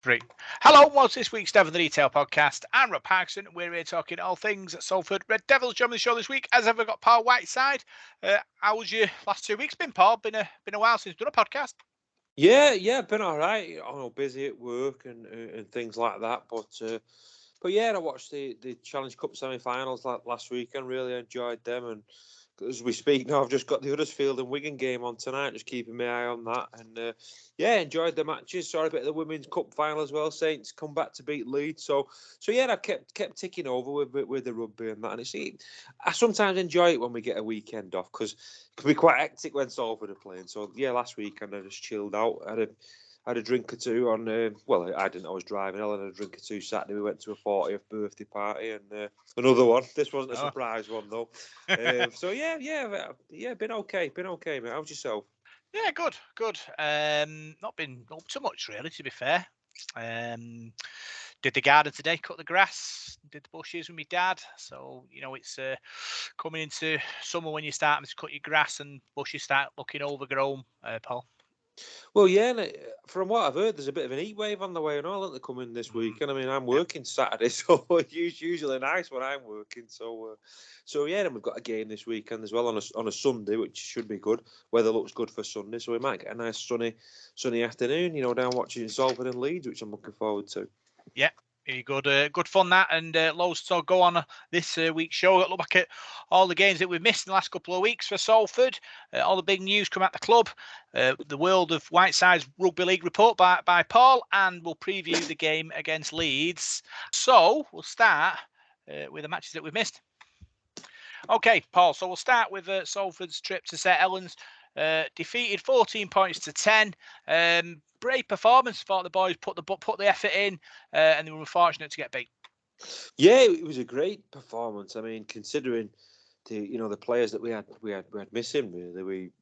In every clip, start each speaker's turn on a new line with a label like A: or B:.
A: Three. Hello, what's this week's Devon the Detail podcast? I'm Rob Parkinson. We're here talking all things at Salford. Red Devils joining the show this week. As ever, got Paul Whiteside. How was your last 2 weeks been, Paul? Been a while since we've done a podcast.
B: Yeah, been all right. I know, busy at work and things like that, but yeah, I watched the Challenge Cup semi-finals last week and really enjoyed them. And as we speak now, I've just got the Huddersfield and Wigan game on tonight, just keeping my eye on that. And yeah, enjoyed the matches. Saw a bit of the Women's Cup final as well. Saints come back to beat Leeds. So yeah, I kept ticking over with the rugby and that. And I sometimes enjoy it when we get a weekend off because it can be quite hectic when Salford are playing. So yeah, last weekend I just chilled out. Had a drink or two on. Well, I didn't. I was driving. Ellen had a drink or two Saturday. We went to a 40th birthday party and another one. This wasn't a surprise one though. So yeah. Been okay, mate. How's yourself?
A: Yeah, good. Not been up too much really, to be fair. Did the garden today, cut the grass, did the bushes with my dad. So it's coming into summer when you start to cut your grass and bushes start looking overgrown, Paul.
B: Well, yeah, and from what I've heard, there's a bit of an heat wave on the way and all that they're coming this week. And I mean, I'm working Saturday, so it's usually nice when I'm working. So yeah, and we've got a game this weekend as well on a Sunday, which should be good. Weather looks good for Sunday, so we might get a nice sunny afternoon, down watching Salford and Leeds, which I'm looking forward to.
A: Yeah. Good fun that, and loads to go on this week's show. Look back at all the games that we've missed in the last couple of weeks for Salford. All the big news come at the club. The world of Whiteside's rugby league report by Paul, and we'll preview the game against Leeds. So we'll start with the matches that we've missed. Okay, Paul. So we'll start with Salford's trip to St Helens. Defeated 14 points to 10. Brave performance. Thought the boys put the effort in, and they were unfortunate to get beat.
B: Yeah, it was a great performance. I mean, considering the players that we had missing, really,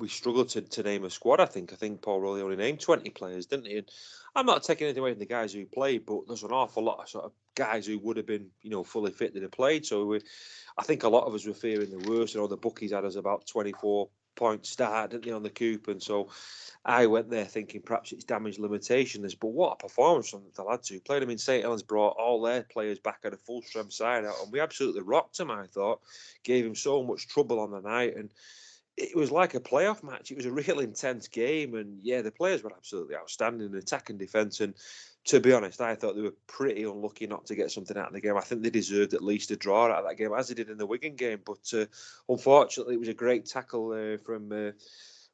B: we struggled to name a squad. I think Paul Rowley only named 20 players, didn't he? And I'm not taking anything away from the guys who played, but there's an awful lot of sort of guys who would have been, fully fit that have played. So I think a lot of us were fearing the worst. The bookies had us about 24-point start, didn't they, on the coupon? So I went there thinking perhaps it's damage limitations. But what a performance from the lads who played. I mean, St Helens brought all their players back at a full strength side out, and we absolutely rocked them. I thought, gave him so much trouble on the night, and it was like a playoff match. It was a real intense game, and yeah, the players were absolutely outstanding in attack and defence. And to be honest, I thought they were pretty unlucky not to get something out of the game. I think they deserved at least a draw out of that game, as they did in the Wigan game. But unfortunately, it was a great tackle from.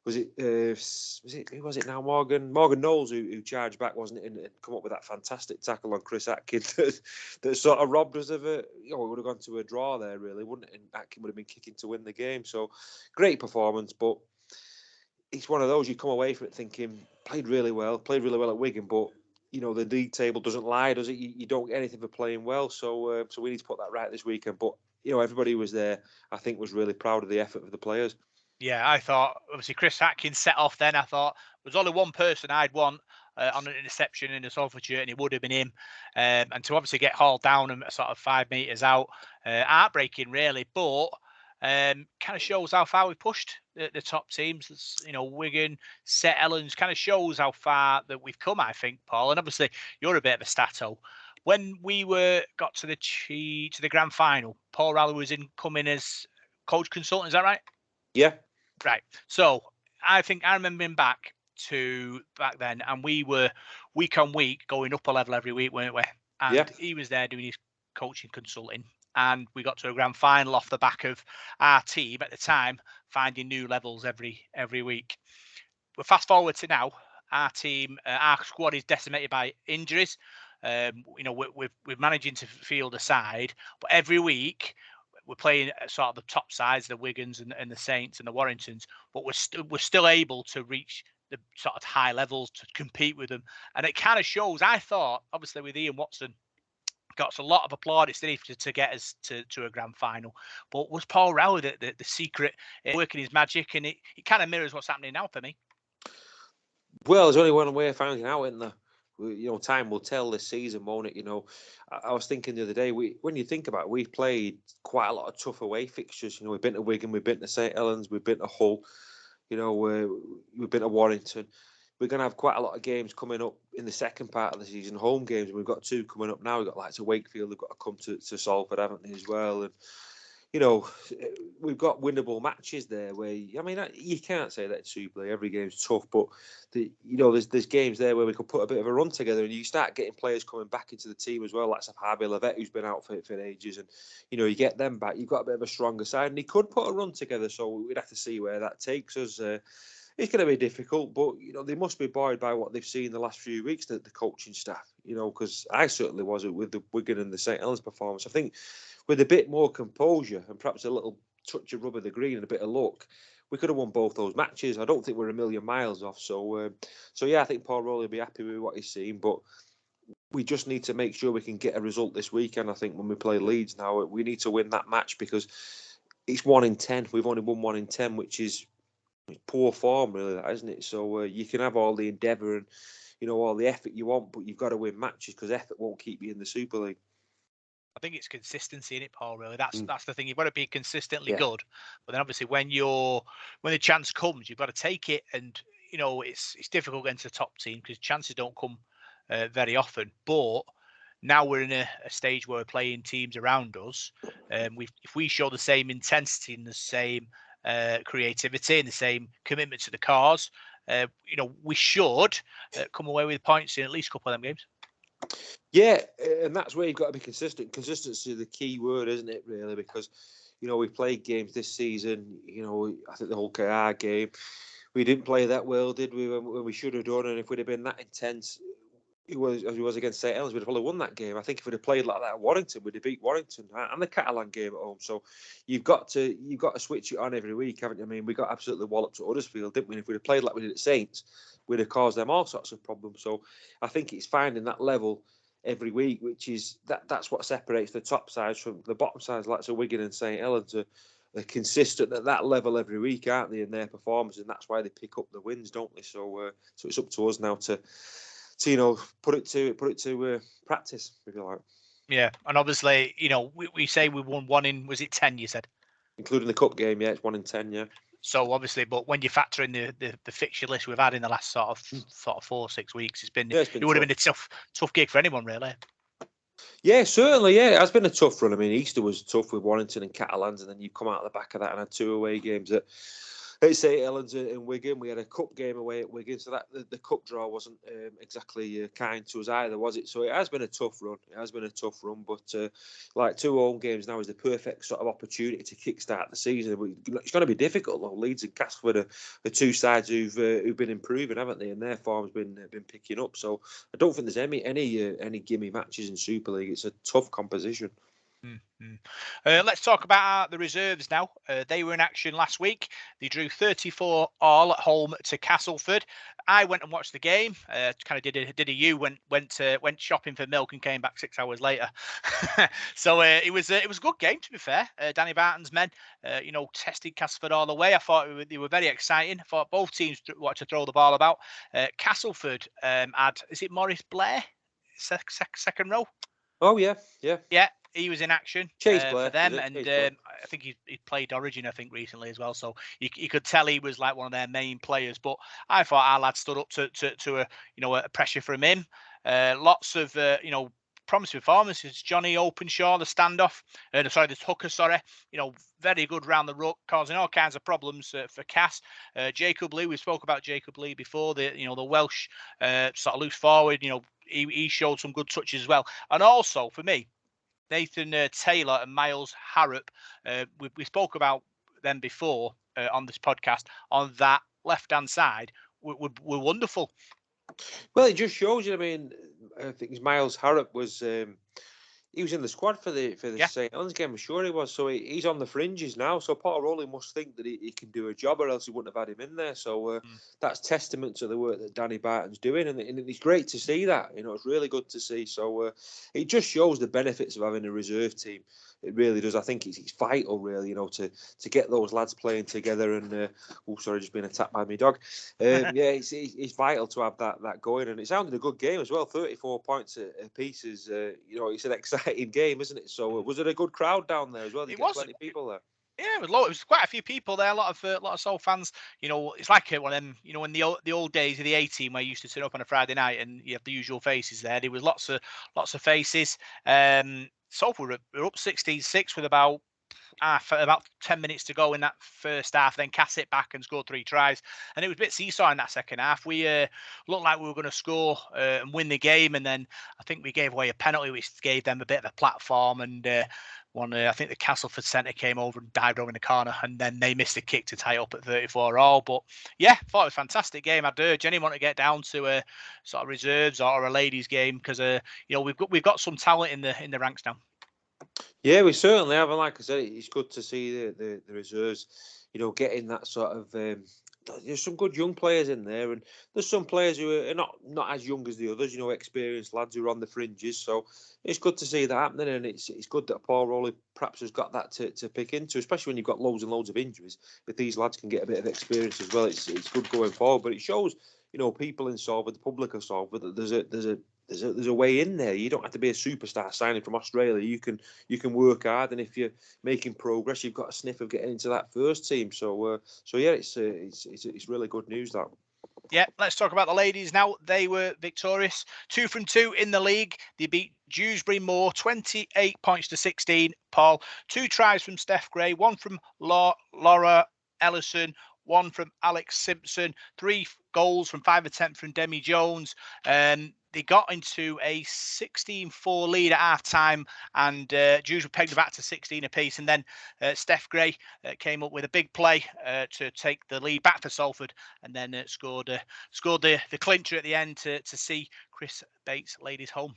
B: Was it who was it now? Morgan Knowles who charged back, wasn't it, and come up with that fantastic tackle on Chris Atkins that sort of robbed us of it would have gone to a draw there, really, wouldn't it? And Atkins would have been kicking to win the game. So great performance, but it's one of those you come away from it thinking played really well at Wigan, but the league table doesn't lie, does it? You don't get anything for playing well, so we need to put that right this weekend. But everybody who was there, I think, was really proud of the effort of the players.
A: Yeah, I thought obviously Chris Atkins set off. Then I thought there was only one person I'd want on an interception in the Salford shirt, and it would have been him. And to obviously get hauled down and sort of 5 metres out, heartbreaking really, but kind of shows how far we pushed the top teams. Wigan, St Helens, kind of shows how far that we've come, I think, Paul. And obviously you're a bit of a stato. When we got to the grand final, Paul Rowley was coming as coach consultant. Is that right?
B: Yeah.
A: Right. So I think I remember him back then, and we were week on week going up a level every week, weren't we? And he was there doing his coaching consulting, and we got to a grand final off the back of our team at the time finding new levels every week. We're fast forward to now. Our team, our squad is decimated by injuries. We're managing to field a side, but every week we're playing sort of the top sides, the Wigans and the Saints and the Warringtons, but we're still able to reach the sort of high levels to compete with them. And it kind of shows, I thought, obviously with Ian Watson, got a lot of applaudits to get us to a grand final. But was Paul Rowley the secret working his magic? And it kind of mirrors what's happening now for me.
B: Well, there's only one way of finding out, isn't there? Time will tell this season, won't it? I was thinking the other day, when you think about it, we've played quite a lot of tough away fixtures. We've been to Wigan, we've been to St Helens, we've been to Hull, we've been to Warrington. we're going to have quite a lot of games coming up in the second part of the season, home games, and we've got 2 coming up now. We've got like to Wakefield, they've got to come to Salford, haven't they, as well? And you know, we've got winnable matches there where, I mean, you can't say that in Super League. Every game's tough, but there's games there where we could put a bit of a run together, and you start getting players coming back into the team as well, like Harvey Levette, who's been out for ages, and you get them back. You've got a bit of a stronger side, and he could put a run together. So we'd have to see where that takes us. It's going to be difficult, but they must be buoyed by what they've seen the last few weeks, the coaching staff. Because I certainly was with the Wigan and the St Helens performance. I think with a bit more composure and perhaps a little touch of rub of the green and a bit of luck, we could have won both those matches. I don't think we're a million miles off. So yeah, I think Paul Rowley will be happy with what he's seen, but we just need to make sure we can get a result this weekend. I think when we play Leeds now, we need to win that match because it's 1 in 10. We've only won 1 in 10, which is poor form, really, isn't it? So you can have all the endeavour and all the effort you want, but you've got to win matches because effort won't keep you in the Super League.
A: I think it's consistency in it, Paul. Really, that's the thing. You've got to be consistently good, but then obviously when the chance comes, you've got to take it. And it's difficult against a top team because chances don't come very often. But now we're in a stage where we're playing teams around us. If we show the same intensity and the same creativity and the same commitment to the cause, we should come away with points in at least a couple of them games.
B: Yeah, and that's where you've got to be consistent. Consistency is the key word, isn't it, really? Because, we've played games this season, I think the whole KR game, we didn't play that well, did we, when we should have done? And if we'd have been that intense, as he was against St Helens, we'd have probably won that game. I think if we'd have played like that at Warrington, we'd have beat Warrington and the Catalan game at home. So you've got to switch it on every week, haven't you? I mean, we got absolutely walloped at Huddersfield, didn't we? And if we'd have played like we did at Saints, we'd have caused them all sorts of problems. So I think it's finding that level every week, which is that's what separates the top sides from the bottom sides, like Wigan and St Helens. They're consistent at that level every week, aren't they, in their performance, and that's why they pick up the wins, don't they? So it's up to us now to put it to practice, if you like.
A: Yeah, and obviously, we say we won 1 in, was it 10? You said,
B: including the cup game. Yeah, it's 1 in 10. Yeah.
A: So obviously, but when you factor in the fixture list we've had in the last sort of 4-6 weeks, it would have been a tough gig for anyone, really.
B: Yeah, certainly. Yeah, it has been a tough run. I mean, Easter was tough with Warrington and Catalans, and then you come out of the back of that and had 2 away games at St Helens and Wigan. We had a cup game away at Wigan, so that the cup draw wasn't exactly kind to us either, was it? So it has been a tough run. But like 2 home games now is the perfect sort of opportunity to kickstart the season. It's going to be difficult though. Leeds and Castleford are 2 sides who've been improving, haven't they? And their form's been picking up. So I don't think there's any gimme matches in Super League. It's a tough composition.
A: Let's talk about the reserves now. They were in action last week. They drew 34 all at home to Castleford. I went and watched the game. Kind of did a U. Went shopping for milk and came back 6 hours later. So it was a good game, to be fair. Danny Barton's men, tested Castleford all the way. I thought they were very exciting. I thought both teams wanted to throw the ball about. Castleford had, is it Maurice Blair, second row?
B: Oh yeah.
A: He was in action for them, and I think he played Origin, I think, recently as well. So you could tell he was like one of their main players. But I thought our lad stood up to a pressure from him. Lots of promising performances. Johnny Openshaw, the standoff, the hooker, very good round the ruck, causing all kinds of problems for Cass. Jacob Lee, we spoke about Jacob Lee before. The Welsh sort of loose forward. He showed some good touches as well, and also for me, Nathan Taylor and Miles Harrop, we spoke about them before on this podcast. On that left-hand side, were wonderful.
B: Well, it just shows you. I mean, I think Miles Harrop was he was in the squad for the St Helens game. I'm sure he was. So he's on the fringes now. So Paul Rowley must think that he can do a job, or else he wouldn't have had him in there. So that's testament to the work that Danny Barton's doing, and it's great to see that. It's really good to see. So it just shows the benefits of having a reserve team. It really does. I think it's vital, really, to get those lads playing together. And just being attacked by my dog. It's vital to have that going. And it sounded a good game as well. 34 points a piece is, it's an exciting game, isn't it? So was it a good crowd down there as well? There was plenty of people there.
A: Yeah, it was quite a few people there. A lot of Soul fans. It's like one of them. In the old days of the 18, where you used to turn up on a Friday night and you have the usual faces there. There was lots of faces. Salford were up 16-6 with about 10 minutes to go in that first half. Then cast it back and scored 3 tries, and it was a bit seesaw in that second half. We looked like we were going to score and win the game, and then I think we gave away a penalty, which gave them a bit of a platform. And I think the Castleford centre came over and dived over in the corner, and then they missed a kick to tie up at 34 all. But yeah, thought it was a fantastic game. I'd urge anyone to get down to a sort of reserves or a ladies game, because we've got some talent in the ranks now.
B: Yeah, we certainly have, and like I said, it's good to see the reserves, getting that sort of. There's some good young players in there, and there's some players who are not as young as the others. Experienced lads who are on the fringes. So it's good to see that happening, and it's good that Paul Rowley perhaps has got that to pick into, especially when you've got loads and loads of injuries. If these lads can get a bit of experience as well, it's good going forward. But it shows, people in Salford, the public of Salford, that there's a way in there. You don't have to be a superstar signing from Australia. You can work hard, and if you're making progress, you've got a sniff of getting into that first team. So yeah, it's really good news, that.
A: Yeah, let's talk about the ladies now. They were victorious, 2 from 2 in the league. They beat Dewsbury Moor 28 points to 16. Paul, 2 tries from Steph Gray, 1 from Laura Ellison, 1 from Alex Simpson, 3 goals from 5 attempts from Demi Jones. They got into a 16-4 lead at half time, and Dewsbury pegged back to 16 apiece. And then Steph Gray came up with a big play to take the lead back for Salford, and then scored the clincher at the end to see Chris Bates ladies home.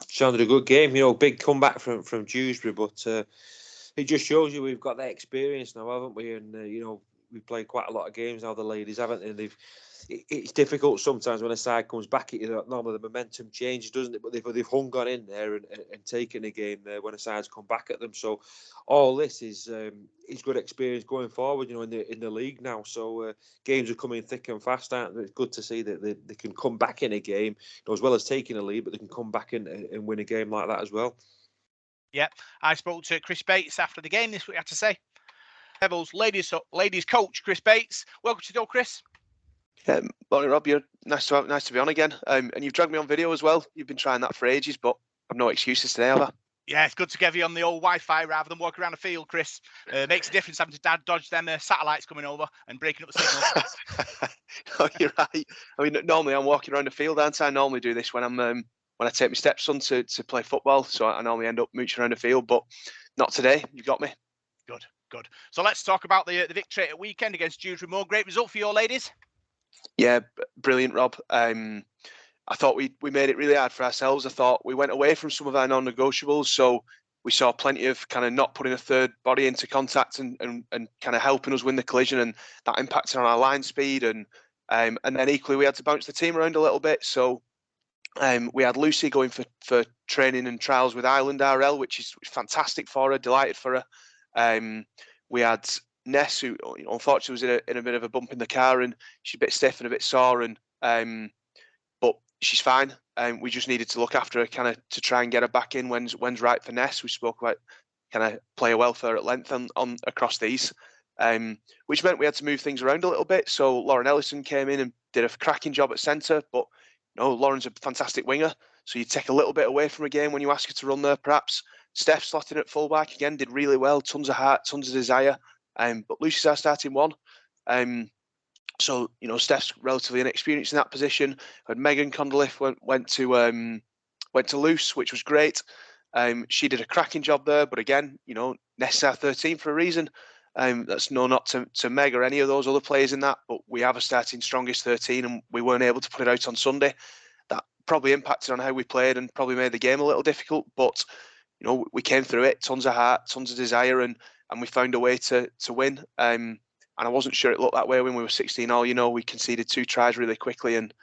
B: Sounded a good game, big comeback from Dewsbury, but it just shows you we've got that experience now, haven't we? And we've played quite a lot of games now, the ladies, haven't they? It's difficult sometimes when a side comes back at you. Normally the momentum changes, doesn't it? But they've hung on in there and taken a game there when a side's come back at them. So all this is good experience going forward, in the league now. So games are coming thick and fast, aren't they? It's good to see that they can come back in a game, as well as taking a lead, but they can come back and win a game like that as well.
A: Yeah, I spoke to Chris Bates after the game this week. I have to say, Devils ladies coach Chris Bates. Welcome to the show, Chris.
C: Morning, Rob. You're nice to be on again. And you've dragged me on video as well. You've been trying that for ages, but I've no excuses today, have I?
A: Yeah, it's good to get you on the old Wi-Fi rather than walking around the field, Chris. Makes a difference having to dodge them satellites coming over and breaking up the signal.
C: No, you're right. I mean, normally I'm walking around the field, aren't I? I normally do this when when I take my stepson to play football. So I normally end up mooching around the field, but not today. You've got me.
A: Good. So let's talk about the victory at weekend against Dewsbury Moor. Great result for your ladies.
C: Yeah, brilliant, Rob. I thought we made it really hard for ourselves. I thought we went away from some of our non-negotiables, so we saw plenty of kind of not putting a third body into contact and kind of helping us win the collision, and that impacted on our line speed. And then equally we had to bounce the team around a little bit. So we had Lucy going for training and trials with Ireland RL, which is fantastic for her. Delighted for her. We had Ness, who unfortunately was in a bit of a bump in the car, and she's a bit stiff and a bit sore, and but she's fine. We just needed to look after her, kind of to try and get her back in when's right for Ness. We spoke about kind of player welfare at length on across these, which meant we had to move things around a little bit. So Lauren Ellison came in and did a cracking job at centre, but Lauren's a fantastic winger, so you take a little bit away from a game when you ask her to run there, perhaps. Steph slotted at fullback again, did really well, tons of heart, tons of desire. But Lucy's our starting one. So Steph's relatively inexperienced in that position. And Megan Condolif went to Luce, which was great. She did a cracking job there, but again, Ness our 13 for a reason. That's not to Meg or any of those other players in that, but we have a starting strongest 13, and we weren't able to put it out on Sunday. That probably impacted on how we played and probably made the game a little difficult. But we came through it, tons of heart, tons of desire, and we found a way to win. And I wasn't sure it looked that way when we were 16-all. We conceded 2 tries really quickly, and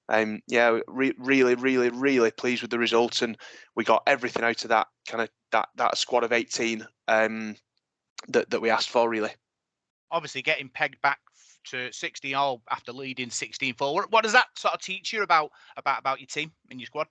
C: really, really, really pleased with the results. And we got everything out of that kind of that squad of 18 that we asked for, really.
A: Obviously, getting pegged back to 16-all after leading 16-4. What does that sort of teach you about your team and your squad?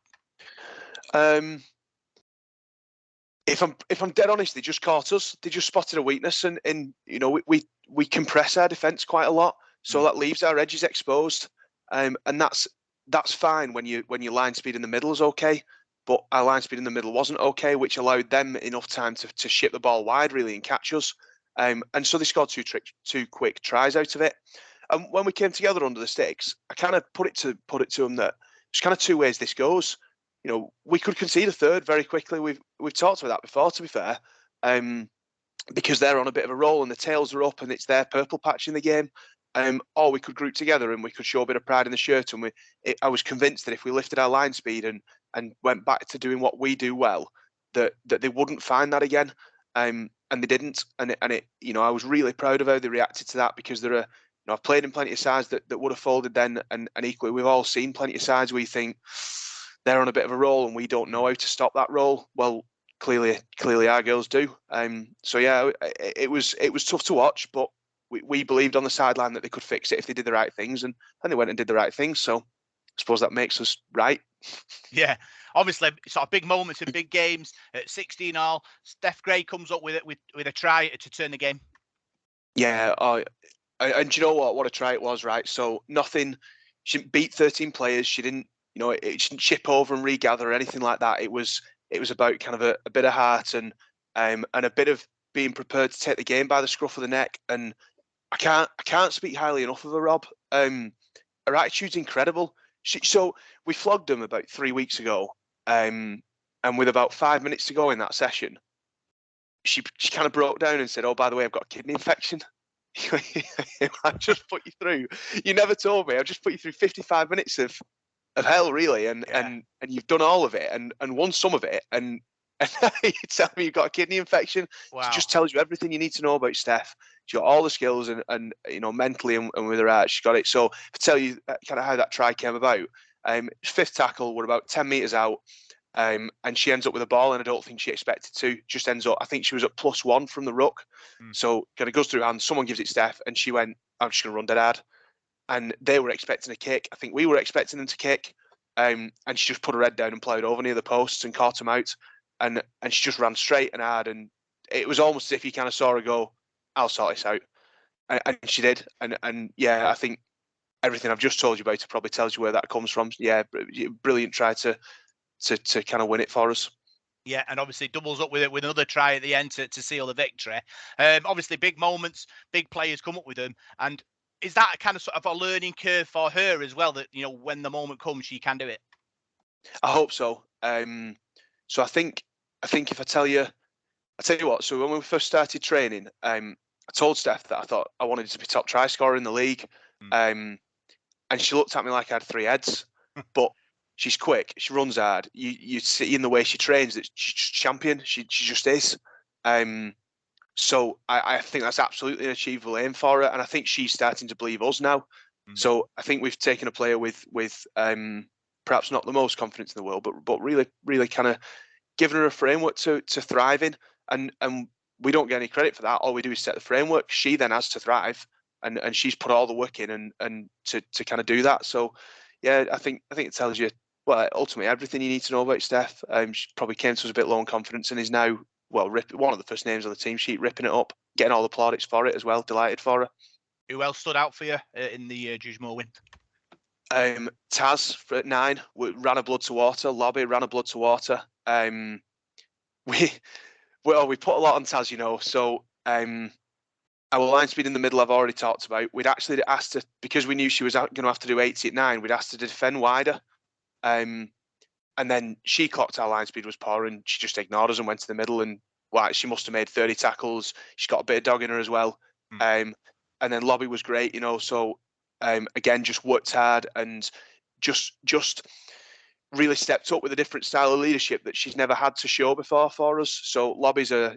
C: if I'm dead honest, they just caught us. They just spotted a weakness, and you know, we compress our defence quite a lot, so that leaves our edges exposed. And that's fine when your line speed in the middle is okay, but our line speed in the middle wasn't okay, which allowed them enough time to ship the ball wide really and catch us. And so they scored two quick tries out of it. And when we came together under the sticks, I kind of put it to them that there's kind of two ways this goes. You know, we could concede a third very quickly. We've talked about that before, to be fair, because they're on a bit of a roll and the tails are up and it's their purple patch in the game. Or we could group together and we could show a bit of pride in the shirt. And I was convinced that if we lifted our line speed and went back to doing what we do well, that they wouldn't find that again. And they didn't. And it, you know, I was really proud of how they reacted to that, because there are, you know, I've played in plenty of sides that would have folded then, and equally we've all seen plenty of sides where you think they're on a bit of a roll and we don't know how to stop that roll. Well, clearly our girls do. So yeah, it was tough to watch, but we believed on the sideline that they could fix it if they did the right things, and they went and did the right things. So I suppose that makes us right.
A: Yeah, obviously, sort of big moments in big games. At 16-all, Steph Gray comes up with a try to turn the game.
C: Yeah, and do you know what a try it was, right? So nothing. She didn't beat 13 players. She didn't, you know, it didn't chip over and regather or anything like that. It was about kind of a bit of heart and a bit of being prepared to take the game by the scruff of the neck. And I can't speak highly enough of her, Rob. Her attitude's incredible. So we flogged them about 3 weeks ago, and with about 5 minutes to go in that session, she kind of broke down and said, "Oh, by the way, I've got a kidney infection." I just put you through. You never told me. I just put you through 55 minutes of hell, really, and you've done all of it and won some of it, and you tell me you've got a kidney infection.
A: Wow.
C: It just tells you everything you need to know about Steph. She's got all the skills and you know, mentally and with her heart, she's got it. So to tell you kind of how that try came about, fifth tackle, we're about 10 metres out, and she ends up with a ball, and I don't think she expected to. Just ends up, I think she was at +1 from the ruck. So kind of goes through hands, someone gives it Steph, and she went, "I'm just going to run dead hard." And they were expecting a kick. I think we were expecting them to kick. And she just put her head down and ploughed over near the posts and caught him out. And she just ran straight and hard. And it was almost as if you kind of saw her go, "I'll sort this out." And she did. And yeah, I think everything I've just told you about it probably tells you where that comes from. Yeah, brilliant try to kind of win it for us.
A: Yeah, and obviously doubles up with another try at the end to seal the victory. Obviously, big moments, big players come up with them. And is that a kind of sort of a learning curve for her as well, that, you know, when the moment comes, she can do it?
C: I hope so. So I think if I tell you what. So when we first started training, I told Steph that I thought I wanted to be top try scorer in the league, and she looked at me like I had 3 heads. But she's quick. She runs hard. You see in the way she trains that she's champion. She just is. So I think that's absolutely an achievable aim for her, and I think she's starting to believe us now. So I think we've taken a player with perhaps not the most confidence in the world, but really kind of given her a framework to thrive in, and we don't get any credit for that. All we do is set the framework. She then has to thrive, and she's put all the work in and to kind of do that. So yeah, I think it tells you, well, ultimately everything you need to know about Steph. She probably came to us a bit low on confidence and is now, well, one of the first names on the team sheet, ripping it up, getting all the plaudits for it as well. Delighted for her.
A: Who else stood out for you in the Dewsbury Moor win?
C: Taz at 9 ran a blood to water. Lobby ran a blood to water. We put a lot on Taz, you know. So our line speed in the middle I've already talked about. We'd actually asked her, because we knew she was going to have to do 80 at 9, we'd asked her to defend wider. And then she clocked our line speed was poor, and she just ignored us and went to the middle. And she must have made 30 tackles. She's got a bit of dog in her as well. And then Lobby was great, you know. So again, just worked hard and just really stepped up with a different style of leadership that she's never had to show before for us. So Lobby's a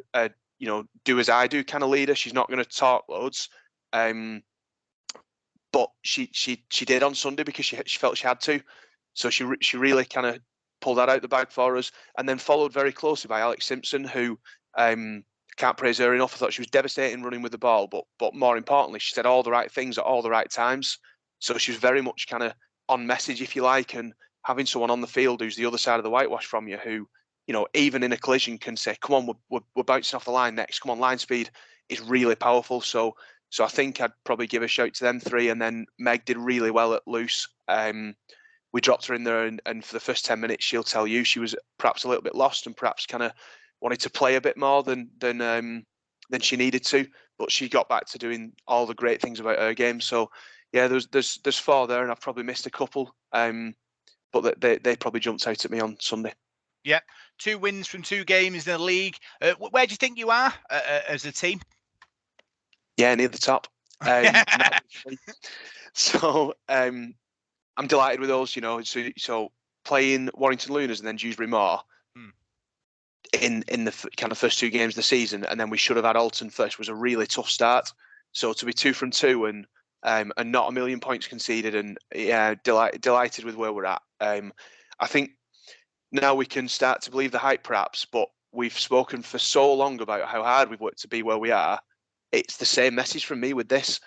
C: you know, do as I do kind of leader. She's not going to talk loads, but she did on Sunday because she felt she had to. So she really kind of pulled that out the bag for us, and then followed very closely by Alex Simpson, who can't praise her enough. I thought she was devastating running with the ball, but more importantly, she said all the right things at all the right times. So she was very much kind of on message, if you like, and having someone on the field who's the other side of the whitewash from you, who even in a collision can say, come on, we're bouncing off the line next. Come on, line speed is really powerful. So I think I'd probably give a shout to them three. And then Meg did really well at loose. We dropped her in there, and for the first 10 minutes, she'll tell you she was perhaps a little bit lost and perhaps kind of wanted to play a bit more than she needed to. But she got back to doing all the great things about her game. So yeah, there's four there, and I've probably missed a couple. But they probably jumped out at me on Sunday.
A: Yeah, 2 wins from 2 games in the league. Where do you think you are as a team?
C: Yeah, near the top. So I'm delighted with those. So playing Warrington Lunars and then Dewsbury Moor in the kind of first 2 games of the season, and then we should have had Alton first, was a really tough start. So to be 2 from 2 and not a million points conceded, and yeah, delighted with where we're at. I think now we can start to believe the hype, perhaps, but we've spoken for so long about how hard we've worked to be where we are. It's the same message from me with this.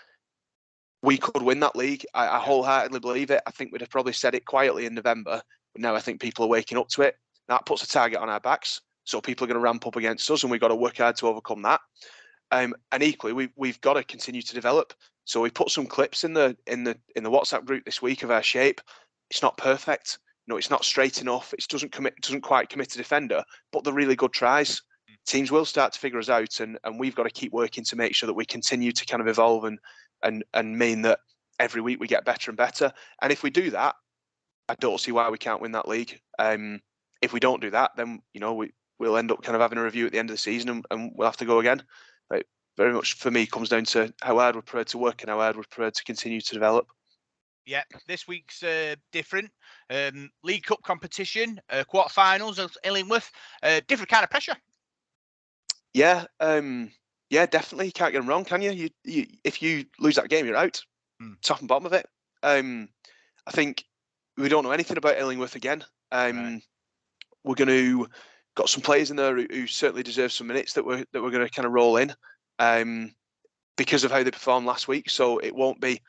C: We could win that league. I wholeheartedly believe it. I think we'd have probably said it quietly in November, but now I think people are waking up to it. That puts a target on our backs, so people are going to ramp up against us, and we've got to work hard to overcome that. And equally, we've got to continue to develop. So we put some clips in the WhatsApp group this week of our shape. It's not perfect. It's not straight enough. It doesn't quite commit to defender, but they're really good tries. Teams will start to figure us out, and we've got to keep working to make sure that we continue to kind of evolve and mean that every week we get better and better. And if we do that, I don't see why we can't win that league. If we don't do that, then we'll end up kind of having a review at the end of the season, and we'll have to go again. But very much for me comes down to how hard we're prepared to work and how hard we're prepared to continue to develop.
A: Yeah, this week's different. League Cup competition, quarterfinals of Illingworth, different kind of pressure.
C: Yeah, definitely. You can't get them wrong, can you? You if you lose that game, you're out. Top and bottom of it. I think we don't know anything about Illingworth again.
A: Right.
C: We're going to got some players in there who certainly deserve some minutes that we're going to kind of roll in, because of how they performed last week. So it won't be.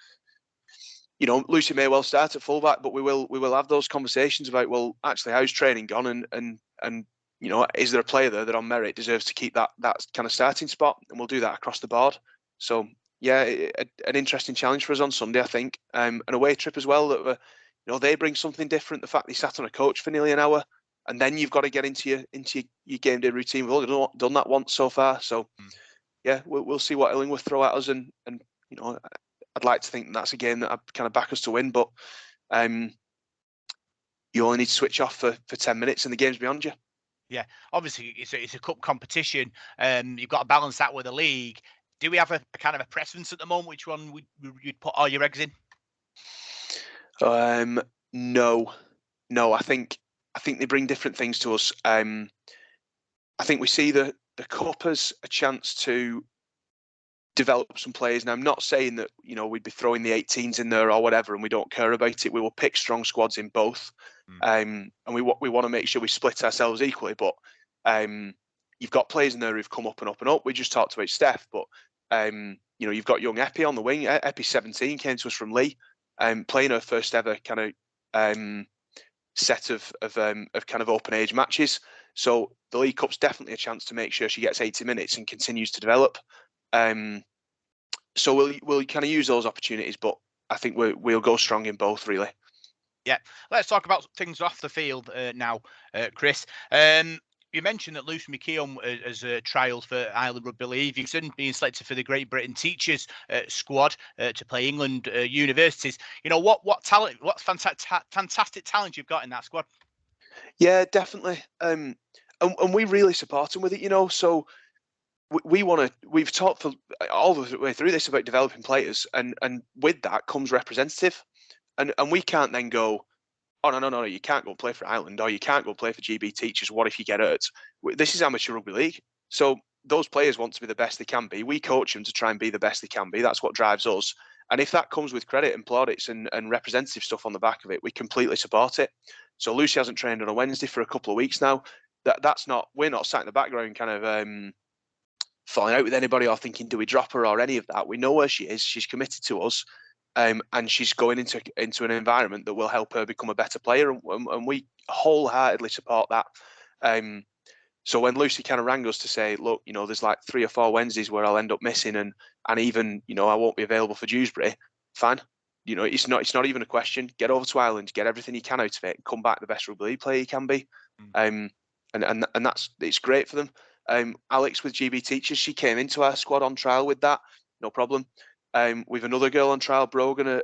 C: Lucy may well start at fullback, but we will have those conversations about, well, actually, how's training gone, and is there a player there that on merit deserves to keep that kind of starting spot, and we'll do that across the board. So yeah, an interesting challenge for us on Sunday, I think, an away trip as well. That they bring something different. The fact they sat on a coach for nearly an hour, and then you've got to get into your game day routine. We've only done that once so far, so yeah, we'll see what Illingworth throw at us, and I'd like to think that's a game that I'd kind of back us to win, but you only need to switch off for 10 minutes and the game's beyond you.
A: Yeah, obviously it's a cup competition. You've got to balance that with a league. Do we have a kind of a preference at the moment? Which one you'd put all your eggs in?
C: No. I think they bring different things to us. I think we see the cup as a chance to develop some players. And I'm not saying that we'd be throwing the 18s in there or whatever, and we don't care about it. We will pick strong squads in both, and we want to make sure we split ourselves equally. But you've got players in there who've come up and up and up. We just talked about Steph, but you've got young Epi on the wing. Epi 17 came to us from Lee, playing her first ever kind of set of kind of open age matches. So the League Cup's definitely a chance to make sure she gets 80 minutes and continues to develop. So we'll kind of use those opportunities, but I think we'll go strong in both, really.
A: Yeah, let's talk about things off the field now, Chris. You mentioned that Lucy McKeown as a trial for Ireland Rugby League. You've being selected for the Great Britain Teachers squad to play England universities. What talent, what fantastic talent you've got in that squad.
C: Yeah, definitely. And we really support them with it, so we've talked for all the way through this about developing players, and with that comes representative, and we can't then go, oh no, you can't go play for Ireland, or you can't go play for GB Teachers. What if you get hurt? This is amateur rugby league, so those players want to be the best they can be. We coach them to try and be the best they can be. That's what drives us, and if that comes with credit and plaudits and representative stuff on the back of it, we completely support it. So Lucy hasn't trained on a Wednesday for a couple of weeks now. We're not sat in the background kind of falling out with anybody or thinking, do we drop her or any of that. We know where she is. She's committed to us, and she's going into an environment that will help her become a better player, and we wholeheartedly support that. So when Lucy kind of rang us to say, look, there's like 3 or 4 Wednesdays where I'll end up missing, and even I won't be available for Dewsbury. Fine, it's not even a question. Get over to Ireland, get everything you can out of it, and come back the best rugby league player you can be. And it's great for them. Alex with GB Teachers, she came into our squad on trial with that, no problem. We've another girl on trial, Brogan,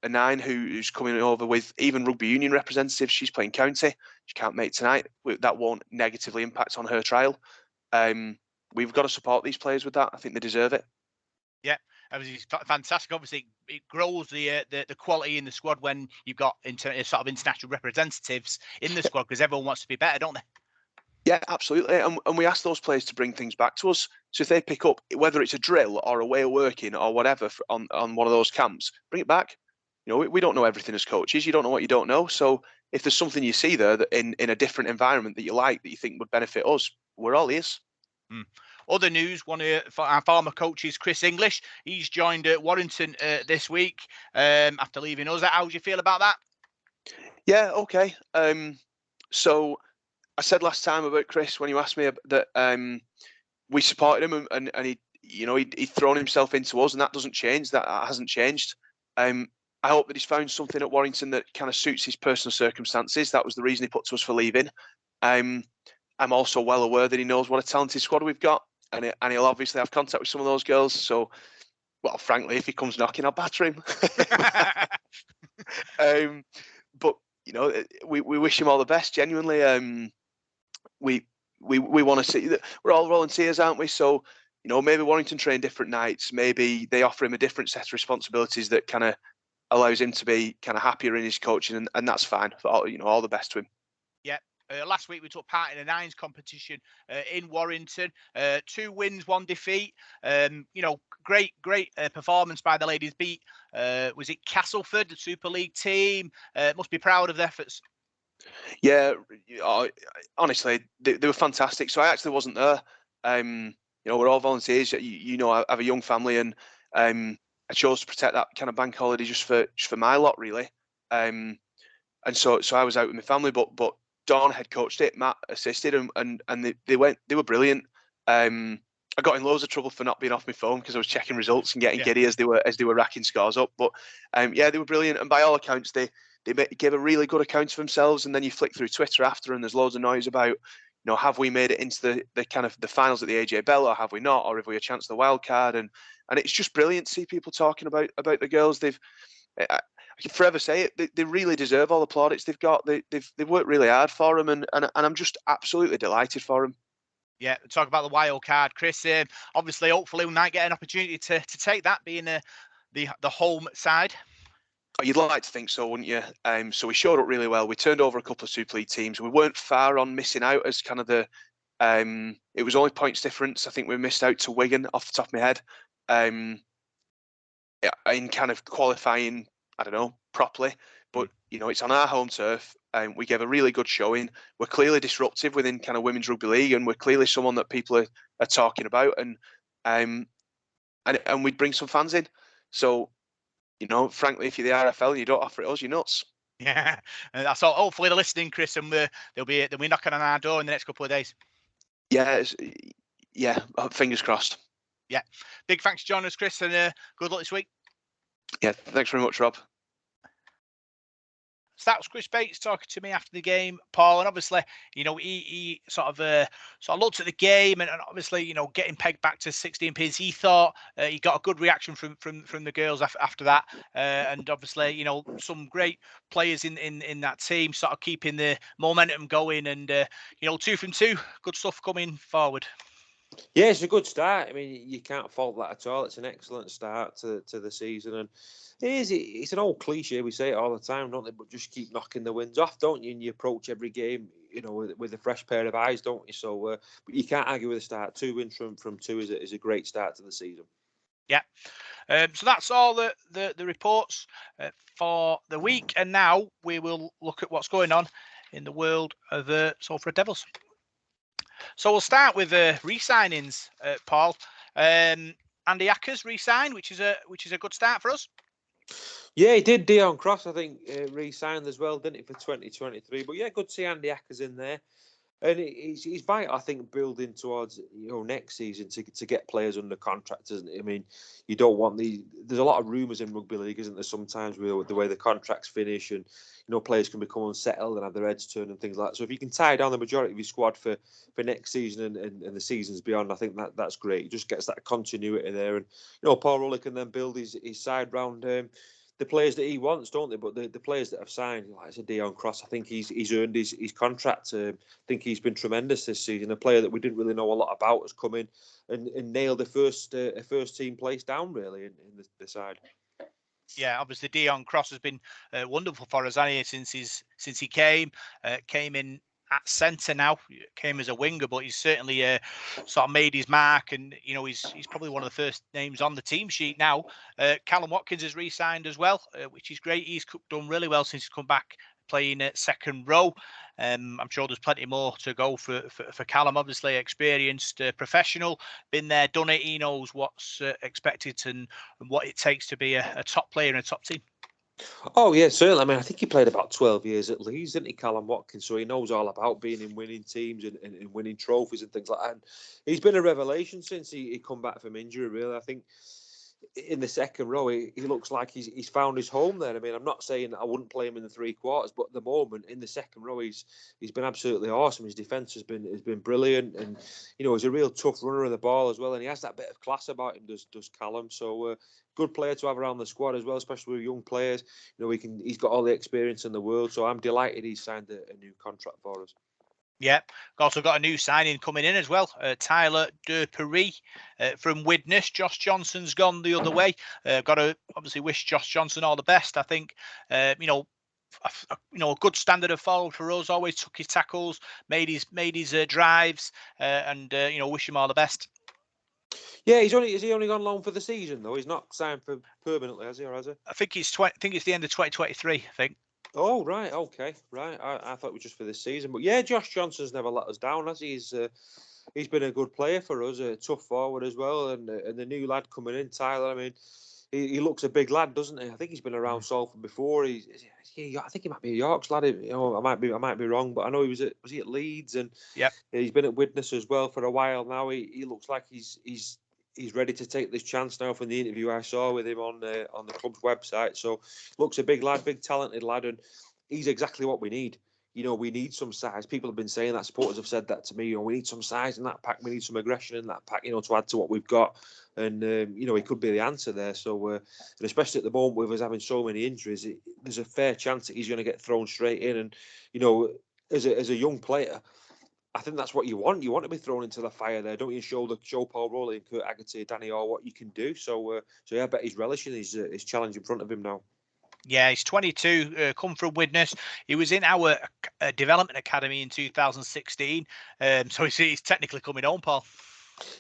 C: a 9 who's coming over with even rugby union representatives. She's playing county. She can't make tonight. That won't negatively impact on her trial. We've got to support these players with that. I think they deserve it.
A: Yeah, it's fantastic. Obviously, it grows the quality in the squad when you've got sort of international representatives in the squad, because everyone wants to be better, don't they?
C: Yeah, absolutely. And we ask those players to bring things back to us. So if they pick up, whether it's a drill or a way of working or whatever on one of those camps, bring it back. We don't know everything as coaches. You don't know what you don't know. So if there's something you see there that in a different environment that you like, that you think would benefit us, we're all ears.
A: Other news, one of our former coaches, Chris English, he's joined Warrington this week after leaving us. How do you feel about that?
C: Yeah, okay. So I said last time about Chris when you asked me that we supported him and he, he'd thrown himself into us, and that doesn't change. That hasn't changed. I hope that he's found something at Warrington that kind of suits his personal circumstances. That was the reason he put to us for leaving. I'm also well aware that he knows what a talented squad we've got, and he'll obviously have contact with some of those girls. So, well, frankly, if he comes knocking, I'll batter him. But we wish him all the best. Genuinely, we want to see that we're all volunteers, aren't we? So, maybe Warrington train different nights. Maybe they offer him a different set of responsibilities that kind of allows him to be kind of happier in his coaching, and that's fine. For all the best to him.
A: Yeah. Last week we took part in a 9s competition in Warrington. 2 wins, 1 defeat. Great performance by the ladies. Beat was it Castleford, the Super League team? Must be proud of their efforts.
C: Yeah, honestly, they were fantastic. So I actually wasn't there. We're all volunteers. I have a young family, and I chose to protect that kind of bank holiday just for my lot, really. And so I was out with my family, but Dawn head coached it, Matt assisted, and they were brilliant. I got in loads of trouble for not being off my phone because I was checking results and getting giddy as they were racking scores up. But they were brilliant, and by all accounts, they gave a really good account of themselves. And then you flick through Twitter after, and there's loads of noise about, have we made it into the kind of the finals at the AJ Bell, or have we not, or have we a chance at the wild card? And it's just brilliant to see people talking about the girls. I can forever say it. They really deserve all the plaudits they've got. They've worked really hard for them, and I'm just absolutely delighted for them.
A: Yeah, talk about the wild card, Chris. Obviously, hopefully, we might get an opportunity to take that, being the home side.
C: You'd like to think so, wouldn't you? So we showed up really well. We turned over a couple of Super League teams. We weren't far on missing out as kind of the. It was only points difference. I think we missed out to Wigan off the top of my head. In kind of qualifying, I don't know, properly. But it's on our home turf. We gave a really good showing. We're clearly disruptive within kind of women's rugby league, and we're clearly someone that people are talking about. And we'd bring some fans in. So. Frankly, if you're the RFL and you don't offer it us, you're nuts.
A: Yeah, and so hopefully they're listening, Chris, and they'll be knocking on our door in the next couple of days.
C: Yeah, fingers crossed.
A: Yeah, big thanks for joining us, Chris, and good luck this week.
C: Yeah, thanks very much, Rob.
A: So that was Chris Bates talking to me after the game, Paul, and obviously, he sort of looked at the game, and obviously, getting pegged back to 16 pins, he thought he got a good reaction from the girls after that, and obviously, some great players in that team, sort of keeping the momentum going, and 2 from 2, good stuff coming forward.
B: Yeah, it's a good start. I mean, you can't fault that at all. It's an excellent start to the season, and it's an old cliche. We say it all the time, don't they? But just keep knocking the wins off, don't you? And you approach every game, with a fresh pair of eyes, don't you? So, but you can't argue with the start. 2 wins from 2 is a great start to the season.
A: Yeah. So that's all the reports for the week, and now we will look at what's going on in the world of Salford Devils. So we'll start with re-signings, Paul. Andy Ackers re-signed, which is a good start for us.
B: Yeah, he did. Dion Cross, I think, re-signed as well, didn't he, for 2023? But yeah, good to see Andy Ackers in there. And it's vital, I think, building towards next season to get players under contract, isn't it? I mean, you don't want there's a lot of rumours in rugby league, isn't there? Sometimes with the way the contracts finish, and players can become unsettled and have their heads turned and things like that. So if you can tie down the majority of your squad for next season and the seasons beyond, I think that's great. It just gets that continuity there, and Paul Rowley can then build his side round. The players that he wants, don't they? But the players that have signed, like I said, Dion Cross, I think he's earned his contract. I think he's been tremendous this season. A player that we didn't really know a lot about has come in and nailed a first team place down really in the side.
A: Yeah, obviously Dion Cross has been wonderful for us, hasn't he, since he came in at centre now. Came as a winger, but he's certainly sort of made his mark, and he's probably one of the first names on the team sheet now. Callum Watkins has re-signed as well, which is great. He's done really well since he's come back playing at second row. I'm sure there's plenty more to go for Callum. Obviously, experienced professional, been there, done it. He knows what's expected and what it takes to be a top player in a top team.
B: Oh yeah, certainly. I mean, I think he played about 12 years at Leeds, didn't he, Callum Watkins? So he knows all about being in winning teams and winning trophies and things like that. And he's been a revelation since he come back from injury. Really, I think in the second row, he looks like he's found his home there. I mean, I'm not saying that I wouldn't play him in the three quarters, but at the moment in the second row, he's been absolutely awesome. His defence has been brilliant, and he's a real tough runner of the ball as well, and he has that bit of class about him. Does Callum? So good player to have around the squad as well, especially with young players. He's got all the experience in the world, so I'm delighted he's signed a new contract for us.
A: Yeah, also got a new signing coming in as well. Tyler Dewsbury from Widnes. Josh Johnson's gone the other way. Got to obviously wish Josh Johnson all the best. I think a good standard of forward for us. Always took his tackles, made his drives, and wish him all the best.
B: Yeah, has he only gone loan for the season though? He's not signed for permanently, has he?
A: I think it's the end of 2023. I think.
B: Oh right, okay, right. I thought it was just for this season, but yeah, Josh Johnson's never let us down, has he? He's been a good player for us, a tough forward as well, and the new lad coming in, Tyler. I mean, he looks a big lad, doesn't he? I think he's been around Salford before. I think he might be a Yorks lad. I might be wrong, but I know was he at Leeds, and he's been at Widnes as well for a while now. He looks like he's ready to take this chance now from the interview I saw with him on the club's website. So looks a big lad, big talented lad, and he's exactly what we need. We need some size. People have been saying that. Supporters have said that to me. We need some size in that pack. We need some aggression in that pack, to add to what we've got. And, he could be the answer there. So, and especially at the moment with us having so many injuries, there's a fair chance that he's going to get thrown straight in. And, as a young player, I think that's what you want. You want to be thrown into the fire there, don't you? Show Paul Rowley and Kurt Haggerty, Danny Orr what you can do. So, I bet he's relishing his challenge in front of him now.
A: Yeah, he's 22, come from Widnes. He was in our development academy in 2016, so he's technically coming home, Paul.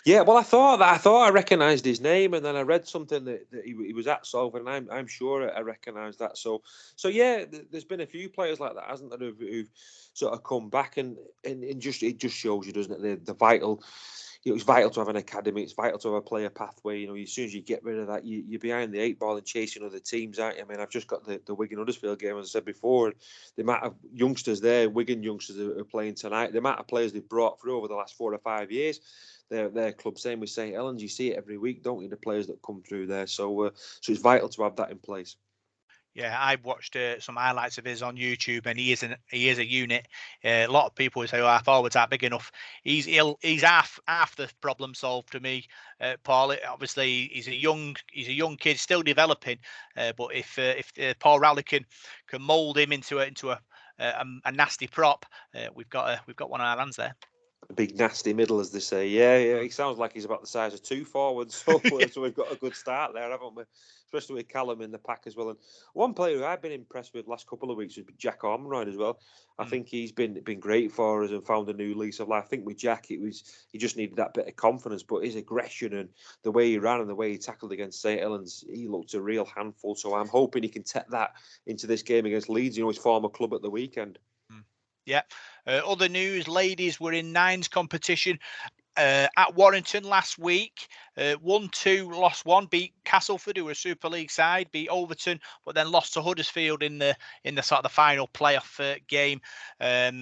B: Yeah, well, I thought I recognised his name, and then I read something that he was at Salford, and I'm sure I recognised that. So yeah, there's been a few players like that, hasn't there, who've sort of come back, and it just shows you, doesn't it, the vital. It's vital to have an academy. It's vital to have a player pathway. As soon as you get rid of that, you're behind the eight ball and chasing other teams, aren't you? I mean, I've just got the Wigan Huddersfield game, as I said before. The amount of youngsters there, Wigan youngsters are playing tonight. The amount of players they've brought through over the last 4 or 5 years. Their club, same with St Helens. You see it every week, don't you? The players that come through there. So it's vital to have that in place.
A: Yeah, I've watched some highlights of his on YouTube, and he is a unit. A lot of people would say, "Oh, our forwards aren't big enough." He's half the problem solved to me, Paul. Obviously, he's a young kid, still developing. But if Paul Rowley can mould him into a nasty prop, we've got one on our hands there.
B: A big nasty middle, as they say. Yeah. He sounds like he's about the size of 2 forwards. So we've got a good start there, haven't we? Especially with Callum in the pack as well. And one player who I've been impressed with the last couple of weeks has been Jack Ormonroyd as well. I think he's been great for us and found a new lease of life. I think with Jack, he just needed that bit of confidence, but his aggression and the way he ran and the way he tackled against St Helens, he looked a real handful. So I'm hoping he can take that into this game against Leeds, his former club at the weekend.
A: Yeah. Other news, ladies were in nines competition at Warrington last week. 1-2, lost 1, beat Castleford, who were a Super League side, beat Overton, but then lost to Huddersfield in the sort of the final playoff game.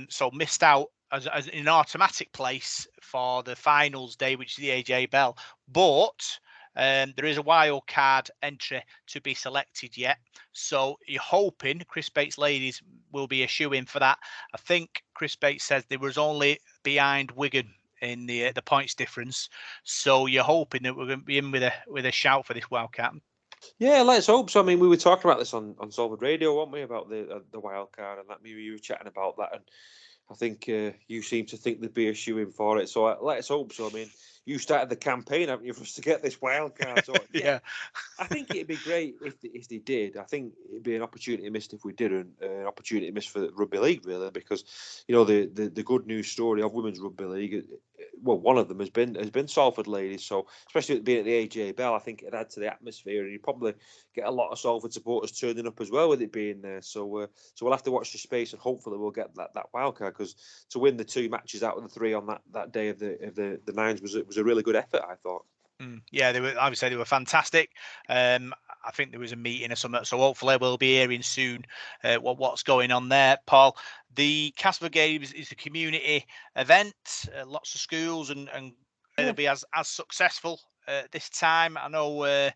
A: So missed out as an automatic place for the finals day, which is the AJ Bell. But there is a wild card entry to be selected yet. So you're hoping Chris Bates ladies will be a shoe-in for that. I think Chris Bates says they was only behind Wigan in the points difference. So you're hoping that we're going to be in with a shout for this wildcard.
B: Yeah, let's hope so. I mean, we were talking about this on Salford Radio, weren't we, about the wild card and that. Maybe you were chatting about that, and I think you seem to think there'd be a shoe-in for it. So let's hope so. I mean, you started the campaign, haven't you, for us to get this wild card? So,
A: yeah.
B: I think it'd be great if they did. I think it'd be an opportunity missed if we didn't. An opportunity missed for rugby league, really, because the good news story of women's rugby league, well, one of them has been Salford ladies. So especially being at the AJ Bell, I think it'd add to the atmosphere, and you'd probably get a lot of Salford supporters turning up as well with it being there. So we'll have to watch the space, and hopefully we'll get that wild card, because to win the 2 matches out of the 3 on that day of the nines was a really good effort, I thought.
A: Yeah, they were fantastic. I think there was a meeting or something, so hopefully we'll be hearing soon what's going on there. Paul, the Castleford Games is a community event. Lots of schools and it'll be as successful this time. I know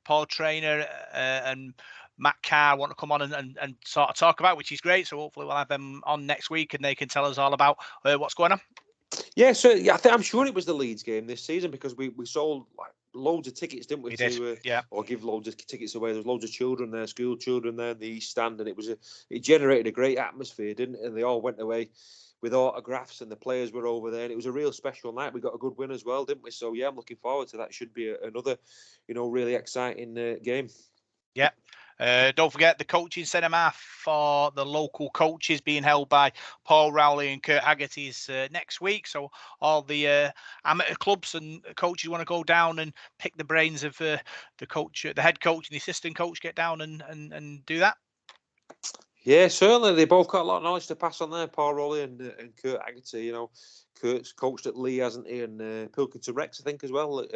A: Paul Trainer and Matt Carr want to come on and sort of talk about, which is great. So hopefully we'll have them on next week and they can tell us all about what's going on.
B: Yeah, so I'm sure it was the Leeds game this season, because we sold like loads of tickets, didn't we?
A: We did, yeah.
B: Or give loads of tickets away. There was loads of children there, school children there in the East Stand, and it generated a great atmosphere, didn't it? And they all went away with autographs, and the players were over there, and it was a real special night. We got a good win as well, didn't we? So yeah, I'm looking forward to that. Should be another, really exciting game.
A: Yeah. Don't forget the coaching seminar for the local coaches being held by Paul Rowley and Kurt Haggerty is next week. So all the amateur clubs and coaches want to go down and pick the brains of the coach, the head coach and the assistant coach, get down and do that.
B: Yeah, certainly. They both got a lot of knowledge to pass on there, Paul Rowley and Kurt Haggerty. Kurt's coached at Lee, hasn't he? And Pilkington Rex, I think, as well,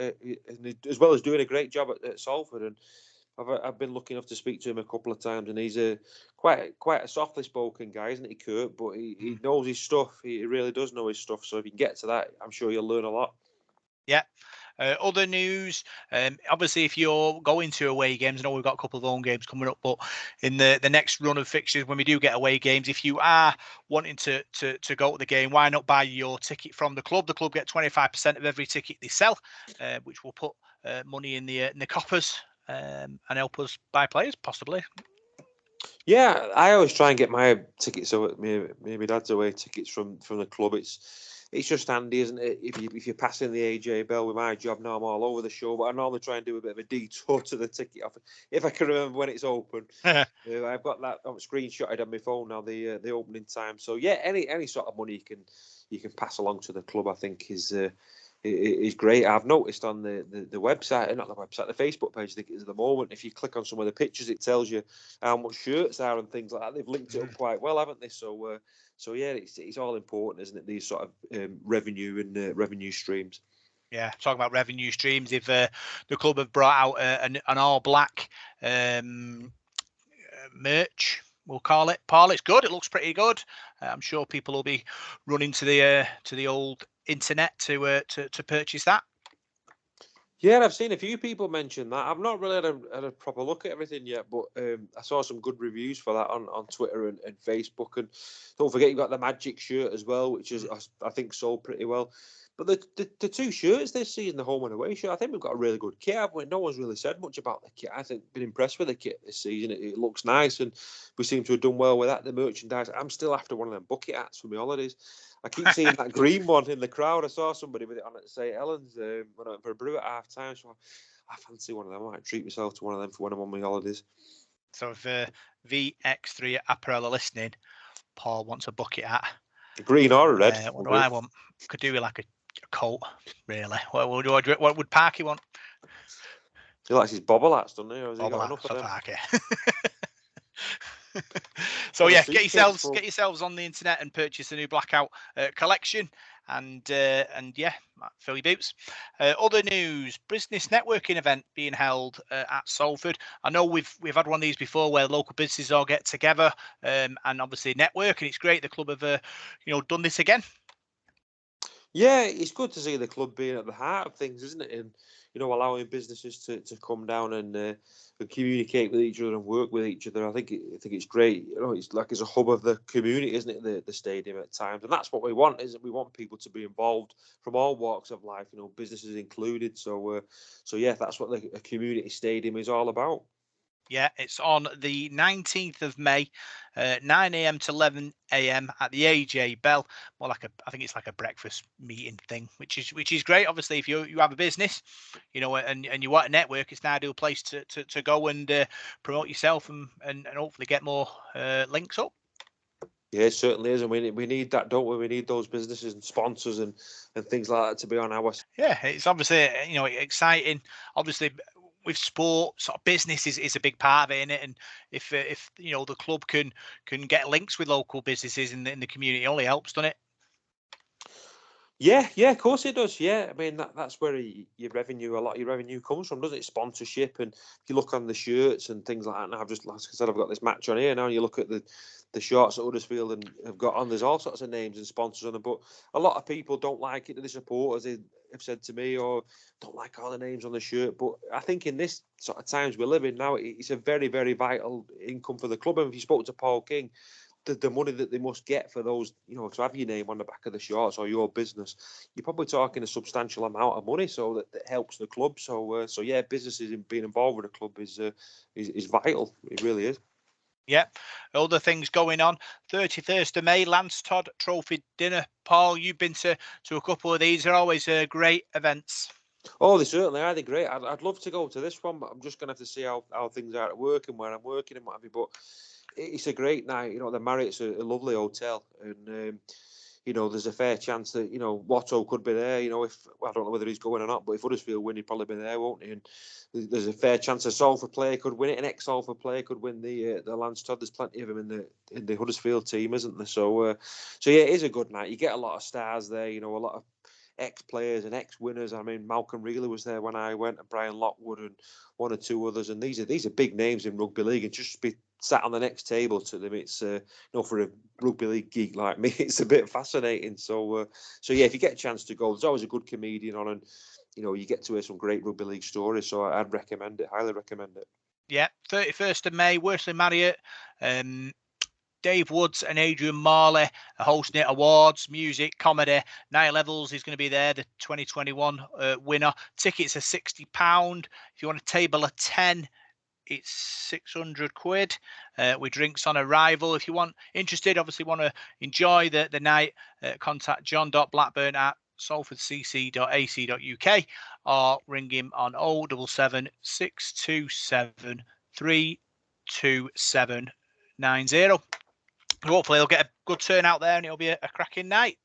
B: as well as doing a great job at Salford. And I've been lucky enough to speak to him a couple of times, and he's quite a softly spoken guy, isn't he, Kurt? But he knows his stuff. He really does know his stuff. So if you can get to that, I'm sure you'll learn a lot.
A: Yeah. Other news, obviously, if you're going to away games, I know we've got a couple of home games coming up, but in the next run of fixtures, when we do get away games, if you are wanting to go to the game, why not buy your ticket from the club? The club get 25% of every ticket they sell, which will put money in the coffers and help us buy players, possibly.
B: Yeah, I always try and get my tickets, so maybe dad's away tickets from the club. It's just handy, isn't it? If you're passing the AJ Bell with my job now, I'm all over the show, but I normally try and do a bit of a detour to the ticket office if I can remember when it's open. I've got that screenshotted on my phone now, the opening time. So yeah, any sort of money you can pass along to the club, I think is great. I've noticed on the website, not the website, the Facebook page, I think it is at the moment, if you click on some of the pictures, it tells you how much shirts are and things like that. They've linked it up quite well, haven't they? So yeah, it's all important, isn't it? These sort of revenue and revenue streams.
A: Yeah, talking about revenue streams, if the club have brought out an all black merch, we'll call it, Paul. It's good. It looks pretty good. I'm sure people will be running to the old internet to purchase that.
B: Yeah, I've seen a few people mention that. I've not really had a proper look at everything yet, but I saw some good reviews for that on Twitter and Facebook. And don't forget, you've got the Magic shirt as well, which is I think sold pretty well. But the 2 shirts this season, the home and away shirt, I think we've got a really good kit, haven't we? No one's really said much about the kit. I think been impressed with the kit this season. It looks nice, and we seem to have done well with that. The merchandise. I'm still after one of them bucket hats for my holidays. I keep seeing that green one in the crowd. I saw somebody with it on at St Helens when I went for a brew at half time. So I fancy one of them. I might treat myself to one of them for when I'm on my holidays.
A: So if VX3 Apparel are listening, Paul wants a bucket hat.
B: A green or a red?
A: What do I want? Could do with like a coat, really. What would Parky want?
B: He likes his bobble hats, doesn't he? Or has he
A: Bobble
B: got enough
A: for
B: of them?
A: Parky. So yeah, get yourselves on the internet and purchase the new Blackout collection, and yeah, fill your boots. Other news: business networking event being held at Salford. I know we've had one of these before, where local businesses all get together and obviously network, and it's great. The club have done this again.
B: Yeah, it's good to see the club being at the heart of things, isn't it? And allowing businesses to come down and communicate with each other and work with each other. I think it's great. It's like it's a hub of the community, isn't it? The stadium at times, and that's what we want. Is we want people to be involved from all walks of life. Businesses included. So yeah, that's what a community stadium is all about.
A: Yeah, it's on the 19th of May, 9 a.m. to 11 a.m. at the AJ Bell. I think it's like a breakfast meeting thing, which is great. Obviously, if you have a business, and you want a network, it's an ideal place to go and promote yourself and hopefully get more links up.
B: Yeah, it certainly is, and we need that, don't we? We need those businesses and sponsors and things like that to be on our.
A: Yeah, it's obviously exciting. Obviously, with sport, sort of business is a big part of it, innit? And if the club can get links with local businesses in the community, it only helps, doesn't it?
B: Yeah, of course it does. Yeah, I mean that's where a lot of your revenue comes from, doesn't it? Sponsorship, and if you look on the shirts and things like that. Now, like I said, I've got this match on here now. And you look at the shorts that Huddersfield and have got on. There's all sorts of names and sponsors on them, but a lot of people don't like it. The supporters have said to me, or don't like all the names on the shirt. But I think in this sort of times we live in now, it's a very, very vital income for the club. And if you spoke to Paul King, the money that they must get for those, to have your name on the back of the shorts or your business, you're probably talking a substantial amount of money. So that helps the club. So yeah, businesses being involved with a club is vital. It really is.
A: Yeah. Other things going on. 31st of May, Lance Todd Trophy Dinner. Paul, you've been to a couple of these. They're always great events.
B: Oh, they certainly are. They're great. I'd love to go to this one, but I'm just going to have to see how things are at work and where I'm working and what have you. But it's a great night. The Marriott's a lovely hotel, and there's a fair chance that Watto could be there. If I don't know whether he's going or not, but if Huddersfield win, he'd probably be there, won't he? And there's a fair chance a Salford player could win it. An ex-Salford player could win the Lance Todd. There's plenty of them in the Huddersfield team, isn't there? So yeah, it is a good night. You get a lot of stars there. A lot of ex-players and ex-winners. I mean, Malcolm Reilly was there when I went, and Brian Lockwood, and one or two others. And these are big names in rugby league, and just be sat on the next table to them, it's for a rugby league geek like me, it's a bit fascinating. So yeah, if you get a chance to go, there's always a good comedian on, and you get to hear some great rugby league stories. So I'd recommend it, highly recommend it.
A: Yeah, 31st of May, Worsley Marriott. Dave Woods and Adrian Marley are hosting it. Awards, music, comedy. Night Levels is going to be there, the 2021 winner. Tickets are £60. If you want a table of 10, it's £600 with drinks on arrival. If you interested, obviously want to enjoy the night, contact john.blackburn at salfordcc.ac.uk or ring him on 077 627 32790. Hopefully they'll get a good turnout there and it'll be a cracking night.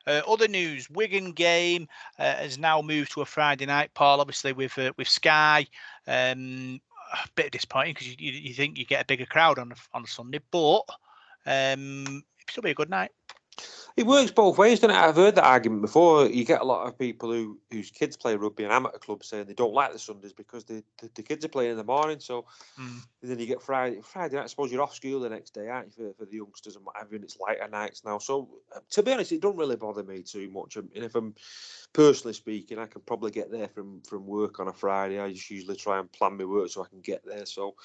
A: Other news: Wigan game has now moved to a Friday night, Paul. Obviously with Sky, a bit disappointing because you think you get a bigger crowd on a Sunday, but it'll still be a good night.
B: It works both ways, doesn't it? I've heard that argument before. You get a lot of people whose kids play rugby in amateur clubs saying they don't like the Sundays because the kids are playing in the morning. So then you get Friday night. I suppose you're off school the next day, aren't you, for the youngsters and whatever, and it's lighter nights now. So to be honest, it don't really bother me too much. And if I'm personally speaking, I can probably get there from work on a Friday. I just usually try and plan my work so I can get there. So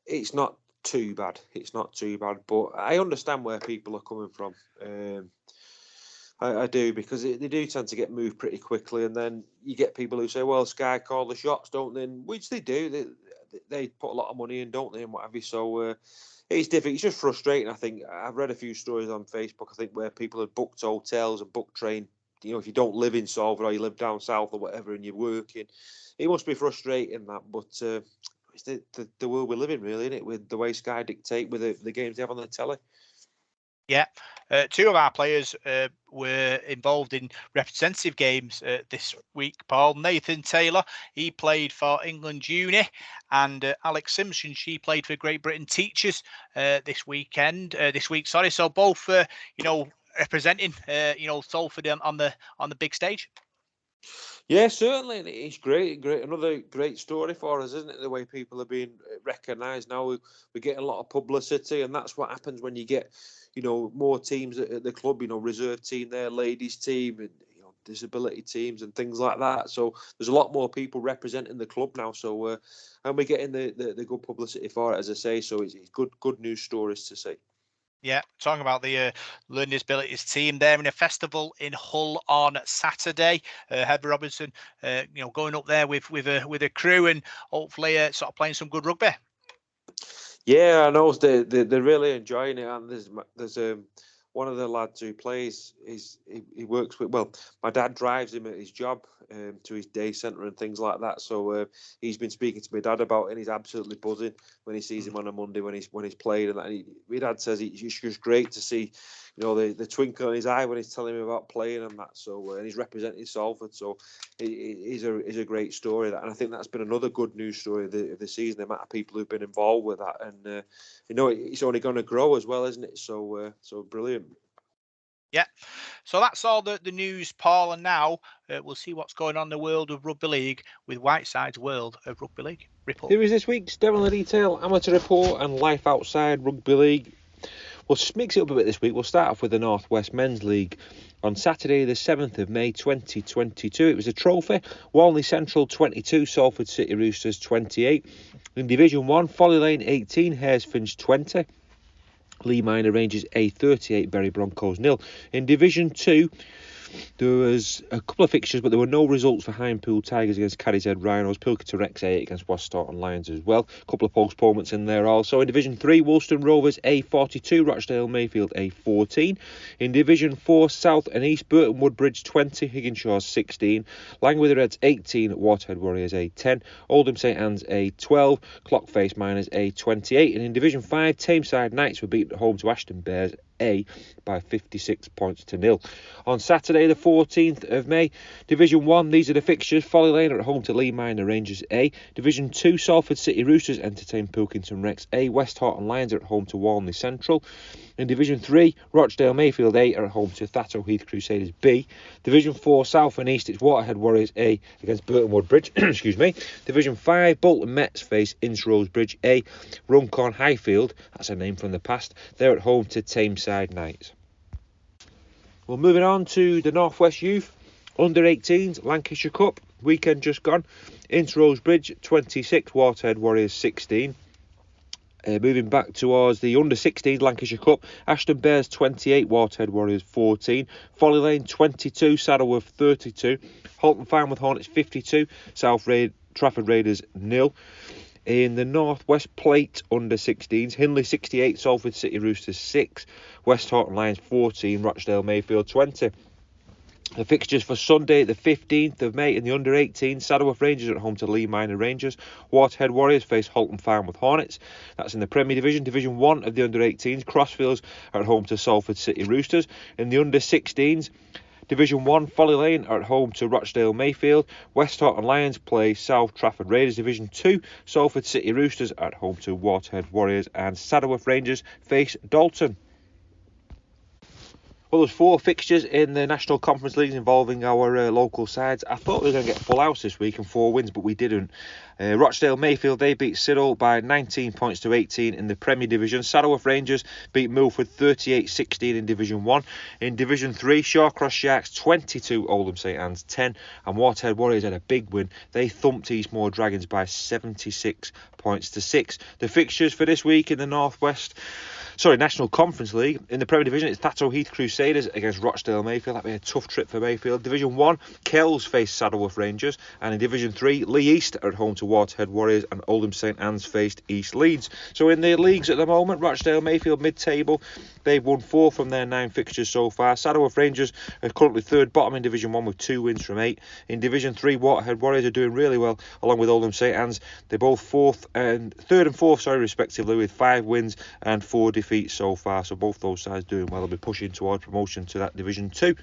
B: it's not too bad. It's not too bad, but I understand where people are coming from. I do, because they do tend to get moved pretty quickly, and then you get people who say, "Well, Sky call the shots, don't they?" And which they do. They put a lot of money in, don't they, and what have you. So it's difficult. It's just frustrating. I think I've read a few stories on Facebook. I think where people have booked hotels and booked train. If you don't live in Salford or you live down south or whatever, and you're working, it must be frustrating that. But it's the world we live in, really, isn't it? With the way Sky dictate with the games they have on the telly.
A: Yeah, two of our players were involved in representative games this week, Paul. Nathan Taylor, he played for England Uni, and Alex Simpson, she played for Great Britain Teachers this week. So both, representing, Salford on the big stage.
B: Yeah, certainly. It's great. Another great story for us, isn't it? The way people are being recognised now. We're getting a lot of publicity, and that's what happens when you get, more teams at the club. Reserve team there, ladies team, and disability teams and things like that. So there's a lot more people representing the club now. So and we're getting the good publicity for it, as I say. So it's good news stories to see.
A: Yeah, talking about the learning disabilities team, they're in a festival in Hull on Saturday. Heather Robinson, going up there with a crew and hopefully sort of playing some good rugby.
B: Yeah, I know they're really enjoying it, and there's one of the lads who plays. He works with. Well, my dad drives him at his job to his day centre and things like that. So he's been speaking to my dad about it, and he's absolutely buzzing when he sees him on a Monday when he's played. And that. My dad says it's just great to see, the twinkle in his eye when he's telling me about playing and that. So and he's representing Salford. So it's a great story. That, and I think that's been another good news story of the season. The amount of people who've been involved with that, and it's only going to grow as well, isn't it? So brilliant.
A: Yeah, so that's all the news, Paul, and now we'll see what's going on in the world of rugby league with Whiteside's World of Rugby League report.
D: Here is this week's Devil in the Detail amateur report and life outside rugby league. We'll mix it up a bit this week. We'll start off with the North West Men's League. On Saturday the 7th of May 2022, it was a trophy. Walney Central 22, Salford City Roosters 28. In Division 1, Folly Lane 18, Haresfinch 20. Lee Minor Rangers A 38, Bury Broncos 0. In Division 2, there was a couple of fixtures, but there were no results for Hindpool Tigers against Cadishead Rhinos, Pilkington Rex 8 against Westthornton Lions as well. A couple of postponements in there also. In Division 3, Woolston Rovers A 42, Rochdale Mayfield A 14. In Division 4, South and East, Burton Woodbridge 20, Higginshaws 16, Langwither Reds 18, Waterhead Warriors A 10, Oldham St Anne's A 12, Clockface Miners A 28. And in Division 5, Tameside Knights were beaten at home to Ashton Bears A by 56 points to 0. On Saturday the 14th of May, Division 1, these are the fixtures. Folly Lane are at home to Lee Minor Rangers A. Division 2, Salford City Roosters entertain Pilkington Rex A. Westhorton Lions are at home to Walney Central. In Division 3, Rochdale Mayfield A are at home to Thatto Heath Crusaders B. Division 4, South and East, it's Waterhead Warriors A against Burton Woodbridge. Excuse me. Division 5, Bolton Mets face Ince Bridge A. Runcorn Highfield, that's a name from the past, they're at home to Tameside Knights. Well, moving on to the North West Youth Under 18s Lancashire Cup weekend just gone. Ince Bridge 26, Waterhead Warriors 16. Moving back towards the Under 16s Lancashire Cup, Ashton Bears 28, Waterhead Warriors 14, Folly Lane 22, Saddleworth 32, Halton Farnworth Hornets 52, Trafford Raiders 0. In the North West Plate Under 16s, Hindley 68, Salford City Roosters 6, Westhorton Lions 14, Rochdale Mayfield 20. The fixtures for Sunday the 15th of May in the Under 18s, Saddleworth Rangers are at home to Lee Minor Rangers, Waterhead Warriors face Halton Farnworth Hornets. That's in the Premier Division. Division 1 of the Under 18s, Crossfields are at home to Salford City Roosters. In the Under 16s, Division 1, Folly Lane are at home to Rochdale Mayfield. Westhorton Lions play South Trafford Raiders. Division 2, Salford City Roosters are at home to Waterhead Warriors, and Saddleworth Rangers face Dalton. Well, there's 4 fixtures in the National Conference Leagues involving our local sides. I thought we were going to get full house this week and 4 wins, but we didn't. Rochdale Mayfield, they beat Cyril by 19 points to 18 in the Premier Division. Saddleworth Rangers beat Milford 38-16 in Division 1. In Division 3, Shawcross Sharks 22, Oldham St Anne's 10, and Waterhead Warriors had a big win. They thumped Eastmoor Dragons by 76 points to 6. The fixtures for this week in the National Conference League. In the Premier Division, it's Thatto Heath Crusaders against Rochdale Mayfield. That'll be a tough trip for Mayfield. Division 1, Kells face Saddleworth Rangers. And in Division 3, Lee East are at home to Waterhead Warriors, and Oldham St Anne's faced East Leeds. So in the leagues at the moment, Rochdale Mayfield mid-table. They've won 4 from their 9 fixtures so far. Saddleworth Rangers are currently 3rd bottom in Division 1 with 2 wins from 8. In Division 3, Waterhead Warriors are doing really well, along with Oldham St Anne's. They're both 3rd and 4th, respectively, with 5 wins and 4 defeats so far. So both those sides doing well. They'll be pushing towards promotion to that Division 2.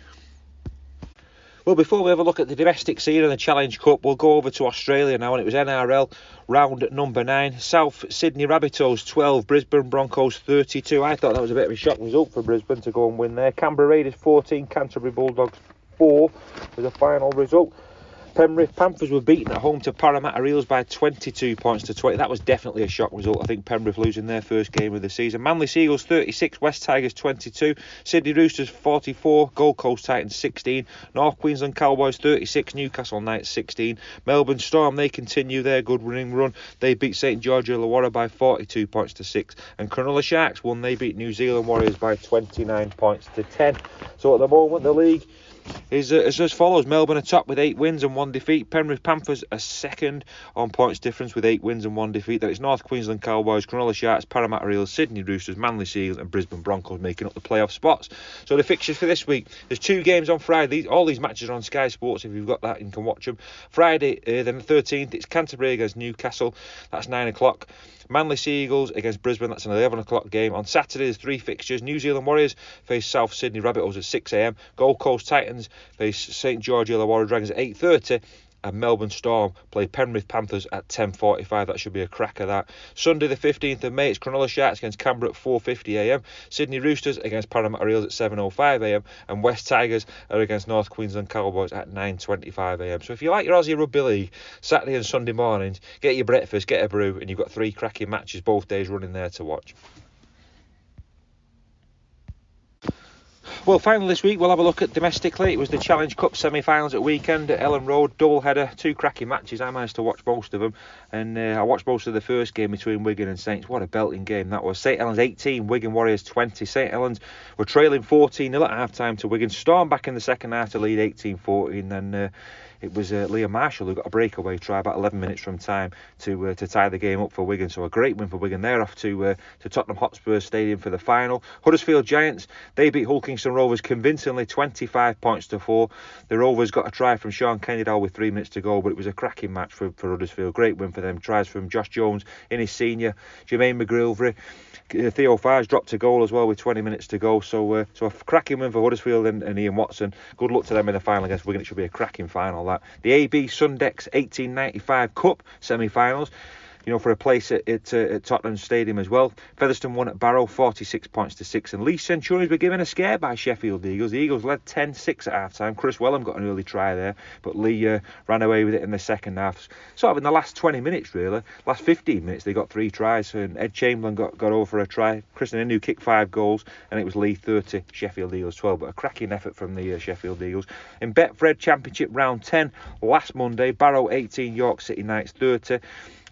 D: Well, before we have a look at the domestic scene and the Challenge Cup, we'll go over to Australia now, and it was NRL round number 9. South Sydney Rabbitohs 12, Brisbane Broncos 32. I thought that was a bit of a shock result for Brisbane to go and win there. Canberra Raiders 14, Canterbury Bulldogs 4 was the final result. Penrith Panthers were beaten at home to Parramatta Eels by 22 points to 20. That was definitely a shock result. I think Penrith losing their first game of the season. Manly Seagulls 36, West Tigers 22, Sydney Roosters 44, Gold Coast Titans 16, North Queensland Cowboys 36, Newcastle Knights 16, Melbourne Storm, they continue their good winning run. They beat St George Illawarra by 42 points to 6, and Cronulla Sharks won. They beat New Zealand Warriors by 29 points to 10. So at the moment the league is as follows. Melbourne are top with 8 wins and 1 defeat. Penrith Panthers are second on points difference with 8 wins and 1 defeat. Then it's North Queensland Cowboys, Cronulla Sharks, Parramatta Eels, Sydney Roosters, Manly Seagulls and Brisbane Broncos making up the playoff spots. So the fixtures for this week, there's 2 games on Friday. All these matches are on Sky Sports. If you've got that, you can watch them. Friday, then the 13th, it's Canterbury against Newcastle. That's 9 o'clock. Manly Seagulls against Brisbane, that's an 11 o'clock game. On Saturday, there's 3 fixtures. New Zealand Warriors face South Sydney Rabbitohs at 6 a.m. Gold Coast Titans face St George Illawarra Dragons at 8:30. And Melbourne Storm play Penrith Panthers at 10:45. That should be a cracker, that. Sunday the 15th of May, it's Cronulla Sharks against Canberra at 4:50 a.m. Sydney Roosters against Parramatta Eels at 7:05 a.m. And West Tigers are against North Queensland Cowboys at 9:25 a.m. So if you like your Aussie Rugby League, Saturday and Sunday mornings, get your breakfast, get a brew, and you've got 3 cracking matches both days running there to watch. Well, finally this week we'll have a look at domestically. It was the Challenge Cup semi-finals at weekend at Ellen Road, double header, 2 cracking matches. I managed to watch most of them, and I watched most of the first game between Wigan and Saints. What a belting game that was. St Helens 18, Wigan Warriors 20. St Helens were trailing 14-0 at half-time to Wigan. Storm back in the second half to lead 18-14, and it was Liam Marshall who got a breakaway try about 11 minutes from time to tie the game up for Wigan. So a great win for Wigan. They're off to Tottenham Hotspur Stadium for the final. Huddersfield Giants, they beat Hull Kingston Rovers convincingly, 25 points to 4. The Rovers got a try from Sean Kennedy with 3 minutes to go, but it was a cracking match for Huddersfield. Great win for them. Tries from Josh Jones, Innes Senior, Jermaine McGilvray, Theo Farge dropped a goal as well with 20 minutes to go. So a cracking win for Huddersfield and Ian Watson. Good luck to them in the final against Wigan. It should be a cracking final, that. The AB Sundex 1895 Cup semi-finals, you know, for a place at Tottenham Stadium as well. Featherstone won at Barrow 46 points to 6, and Leeds Centurions were given a scare by Sheffield Eagles. The Eagles led 10-6 at half-time. Chris Wellham got an early try there, but Lee ran away with it in the second half. Sort of in the last 20 minutes, really. Last 15 minutes, they got 3 tries, and Ed Chamberlain got over for a try. Chris Ninu kicked 5 goals, and it was Lee 30, Sheffield Eagles 12. But a cracking effort from the Sheffield Eagles. In Betfred Championship Round 10, last Monday, Barrow 18, York City Knights 30.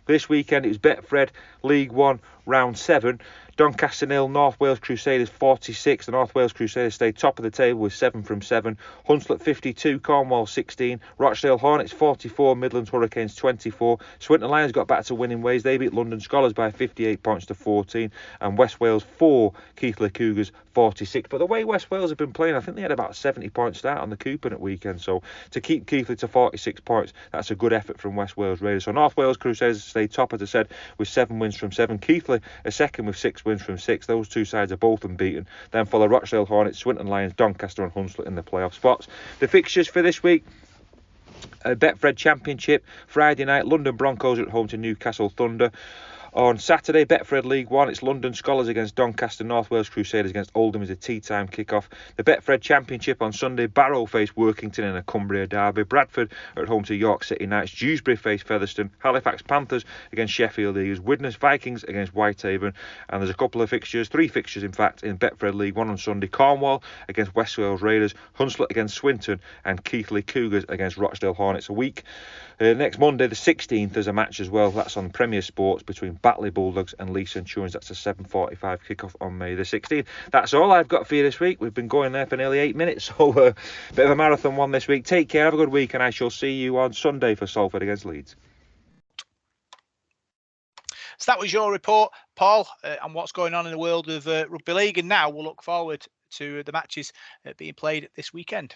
D: This weekend it was Betfred League 1 Round 7. Doncaster 0, North Wales Crusaders 46. The North Wales Crusaders stayed top of the table with 7 from 7. Hunslet 52, Cornwall 16. Rochdale Hornets 44, Midlands Hurricanes 24. Swinton Lions got back to winning ways. They beat London Scholars by 58 points to 14. And West Wales 4, Keighley Cougars 46. But the way West Wales have been playing, I think they had about a 70-point start on the coupon at weekend. So to keep Keighley to 46 points, that's a good effort from West Wales Raiders. So North Wales Crusaders stayed top, as I said, with 7 wins from 7. Keighley a second with 6 wins from 6. Those 2 sides are both unbeaten. Then follow Rochdale Hornets, Swinton Lions, Doncaster and Hunslet in the playoff spots. The fixtures for this week: Betfred Championship, Friday night, London Broncos at home to Newcastle Thunder. On Saturday, Betfred League 1, it's London Scholars against Doncaster, North Wales Crusaders against Oldham is a tea-time kick-off. The Betfred Championship on Sunday, Barrow face Workington in a Cumbria derby. Bradford are at home to York City Knights. Dewsbury face Featherstone. Halifax Panthers against Sheffield Eagles. Widnes Vikings against Whitehaven. And there's a couple of fixtures, 3 fixtures in fact, in Betfred League 1 on Sunday. Cornwall against West Wales Raiders. Hunslet against Swinton. And Keighley Cougars against Rochdale Hornets. A week. Next Monday, the 16th, there's a match as well. That's on Premier Sports between Batley Bulldogs and Leeds Centurions. That's a 7:45 kickoff on May the 16th. That's all I've got for you this week. We've been going there for nearly 8 minutes, so a bit of a marathon one this week. Take care, have a good week, and I shall see you on Sunday for Salford against Leeds.
A: So that was your report, Paul, on what's going on in the world of rugby league, and now we'll look forward to the matches being played this weekend.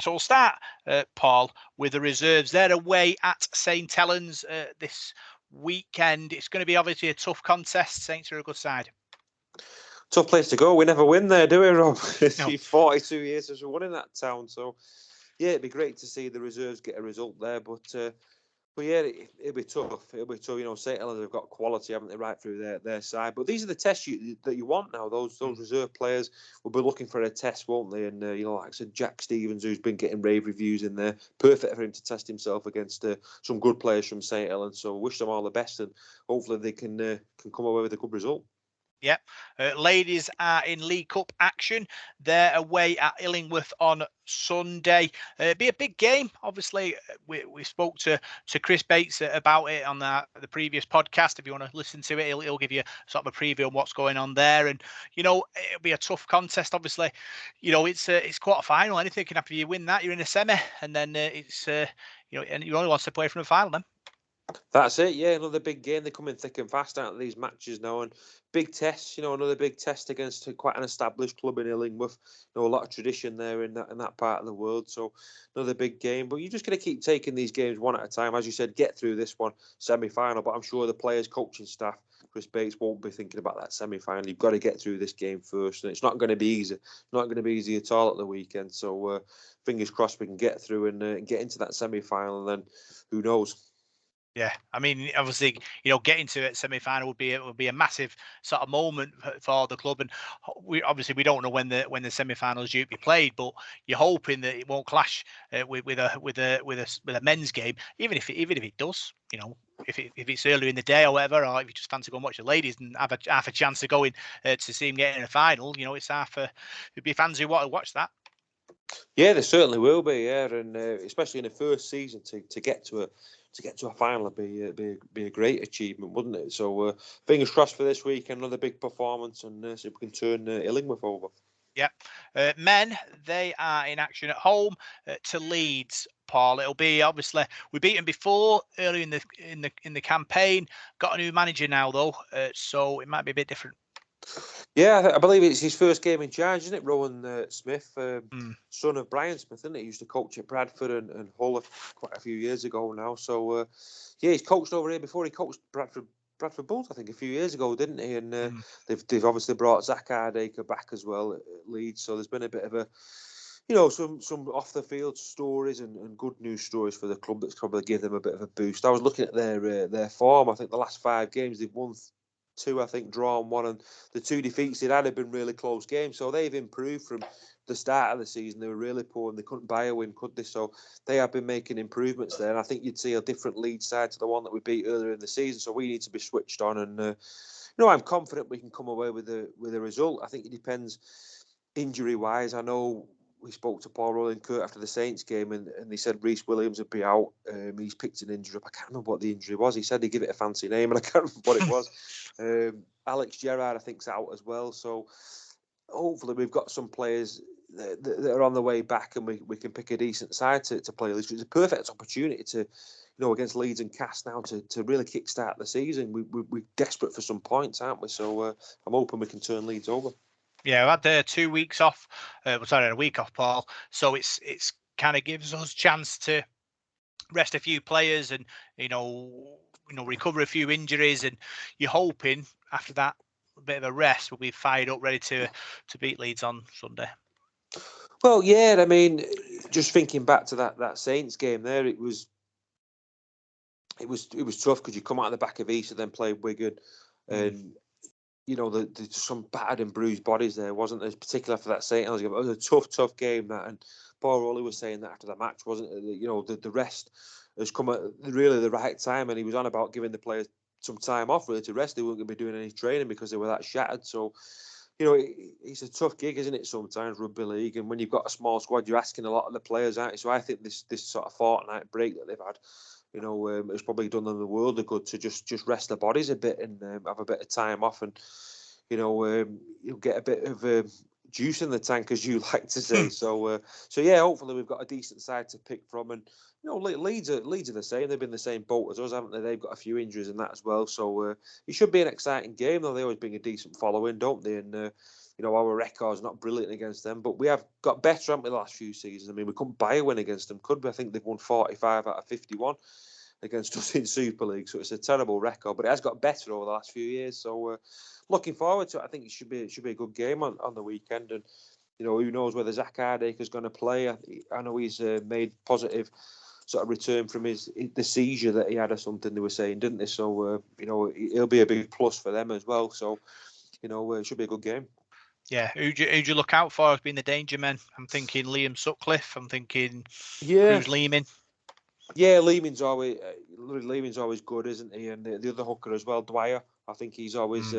A: So we'll start, Paul, with the reserves. They're away at St Helens this weekend. It's going to be obviously a tough contest. Saints are a good side.
B: Tough place to go. We never win there, do we, Rob? It's
A: No.
B: 42 years since we won in that town. So, yeah, it'd be great to see the reserves get a result there. But But yeah, it'll be tough. It'll be tough. You know, St Helens have got quality, haven't they, right through their side. But these are the tests that you want now. Those reserve players will be looking for a test, won't they? And you know, like I said, Jack Stevens, who's been getting rave reviews in there, perfect for him to test himself against some good players from St Helens. So wish them all the best, and hopefully they can come away with a good result.
A: Yep. Ladies are in League Cup action. They're away at Illingworth on Sunday. It'll be a big game. Obviously, we spoke to Chris Bates about it on the previous podcast. If you want to listen to it, he'll give you sort of a preview on what's going on there. And, you know, it'll be a tough contest. Obviously, you know, it's quarter final. Anything can happen. If you win that, you're in a semi. And then it's, you know, and you only want to play from the final then.
B: That's it, yeah. Another big game. They come in thick and fast out of these matches now, and big tests. You know, another big test against quite an established club in Illingworth. You know, a lot of tradition there in that part of the world. So another big game. But you're just going to keep taking these games one at a time. As you said, get through this one semi-final. But I'm sure the players, coaching staff, Chris Bates won't be thinking about that semi-final. You've got to get through this game first, and it's not going to be easy. It's not going to be easy at all at the weekend. So fingers crossed we can get through and get into that semi-final. And then who knows?
A: Yeah, I mean, obviously, you know, getting to it semi-final would be a massive sort of moment for the club, and we don't know when the semi-finals due to be played, but you're hoping that it won't clash with a men's game, even if it does, you know, if it's earlier in the day or whatever, or if you just fancy going to watch the ladies and have a chance of going to see them get in a final, you know, it'd be fans who want to watch that.
B: Yeah, there certainly will be. Yeah, and especially in the first season to get to a final would be a great achievement, wouldn't it? So fingers crossed for this week, another big performance, and see if we can turn Illingworth over.
A: Yeah, men, they are in action at home to Leeds. Paul, it'll be obviously we beat them before earlier in the campaign. Got a new manager now though, so it might be a bit different.
B: Yeah, I believe it's his first game in charge, isn't it? Rowan Smith, son of Brian Smith, isn't it? He used to coach at Bradford and Hull quite a few years ago now. So, yeah, he's coached over here before. He coached Bradford Bulls, I think, a few years ago, didn't he? And they've obviously brought Zach Hardacre back as well at Leeds. So there's been a bit of a, you know, some off the field stories and good news stories for the club that's probably give them a bit of a boost. I was looking at their form. I think the last 5 games they've won 2, I think, drawn 1, and the 2 defeats they'd had have been really close games. So they've improved from the start of the season. They were really poor and they couldn't buy a win, could they? So they have been making improvements there. And I think you'd see a different lead side to the one that we beat earlier in the season. So we need to be switched on. And you know, I'm confident we can come away with a result. I think it depends injury wise. I know we spoke to Paul Rolling-Kurt after the Saints game, and they said Reece Williams would be out. He's picked an injury up. I can't remember what the injury was. He said he'd give it a fancy name, and I can't remember what it was. Alex Gerrard, I think, is out as well. So hopefully we've got some players that are on the way back, and we can pick a decent side to play Leeds. It's a perfect opportunity to, you know, against Leeds and Cast now to really kickstart the season. We're desperate for some points, aren't we? So I'm hoping we can turn Leeds over.
A: Yeah, I've had 2 weeks off. A week off, Paul. So it's kind of gives us a chance to rest a few players and you know recover a few injuries, and you're hoping after that bit of a rest we'll be fired up, ready to beat Leeds on Sunday.
B: Well, yeah, I mean, just thinking back to that Saints game there, it was tough because you come out of the back of East and then play Wigan, and you know, there's some battered and bruised bodies there, wasn't there? Particularly after that St Helens game. It was a tough game, that. And Paul Rowley was saying that after the match, wasn't it? You know, the rest has come at really the right time, and he was on about giving the players some time off really to rest. They weren't going to be doing any training because they were that shattered. So, you know, it's a tough gig, isn't it? Sometimes rugby league, and when you've got a small squad, you're asking a lot of the players, aren't you? So I think this sort of fortnight break that they've had, you know, it's probably done them the world of good to just rest their bodies a bit and have a bit of time off, and you know, you'll get a bit of juice in the tank, as you like to say. So yeah, hopefully we've got a decent side to pick from, and you know, Leeds are the same. They've been the same boat as us, haven't they? They've got a few injuries and that as well. So it should be an exciting game, though. They always bring a decent following, don't they? And you know, our record's not brilliant against them, but we have got better, haven't we, the last few seasons? I mean, we couldn't buy a win against them, could we? I think they've won 45 out of 51 against us in Super League, so it's a terrible record, but it has got better over the last few years. So looking forward to it. I think it should be a good game on the weekend, and you know, who knows whether Zach Hardacre is going to play. I know he's made positive sort of return from the seizure that he had or something. They were saying, didn't they? So he'll be a big plus for them as well. So it should be a good game.
A: Yeah, who'd you look out for as being the danger men? I'm thinking Liam Sutcliffe. I'm thinking Cruz Leeming.
B: Yeah, Leeming's always good, isn't he? And the other hooker as well, Dwyer. I think he's always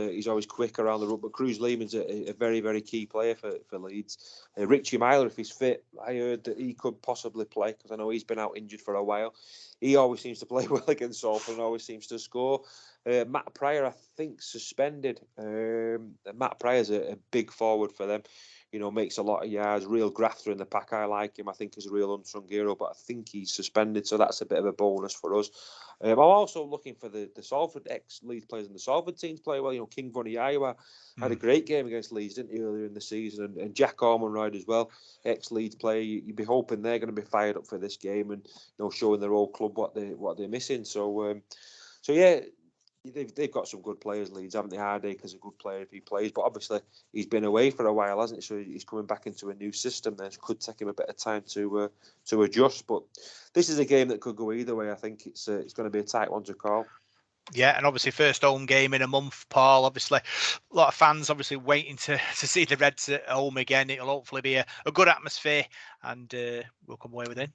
B: quick around the rope. But Cruz Leeming's a very, very key player for Leeds. Richie Myler, if he's fit, I heard that he could possibly play because I know he's been out injured for a while. He always seems to play well against Salford and always seems to score. Matt Pryor, I think, suspended. Matt Pryor's a big forward for them. Makes a lot of yards, real grafter in the pack. I like him. I think he's a real unsung hero, but I think he's suspended, so that's a bit of a bonus for us. I'm also looking for the Salford ex-Leeds players and the Salford teams play well. King Vuniyawa had a great game against Leeds, didn't he, earlier in the season, and Jack Ormonroyd as well, ex-Leeds player. You'd be hoping they're going to be fired up for this game and showing their old club what they're missing. So yeah. They've got some good players, Leeds, haven't they? Hardaker's a good player if he plays, but obviously he's been away for a while, hasn't he? So he's coming back into a new system. Then it could take him a bit of time to adjust. But this is a game that could go either way. I think it's going to be a tight one to call.
A: Yeah, and obviously first home game in a month, Paul. Obviously, a lot of fans obviously waiting to see the Reds at home again. It'll hopefully be a good atmosphere, and we'll come away with it.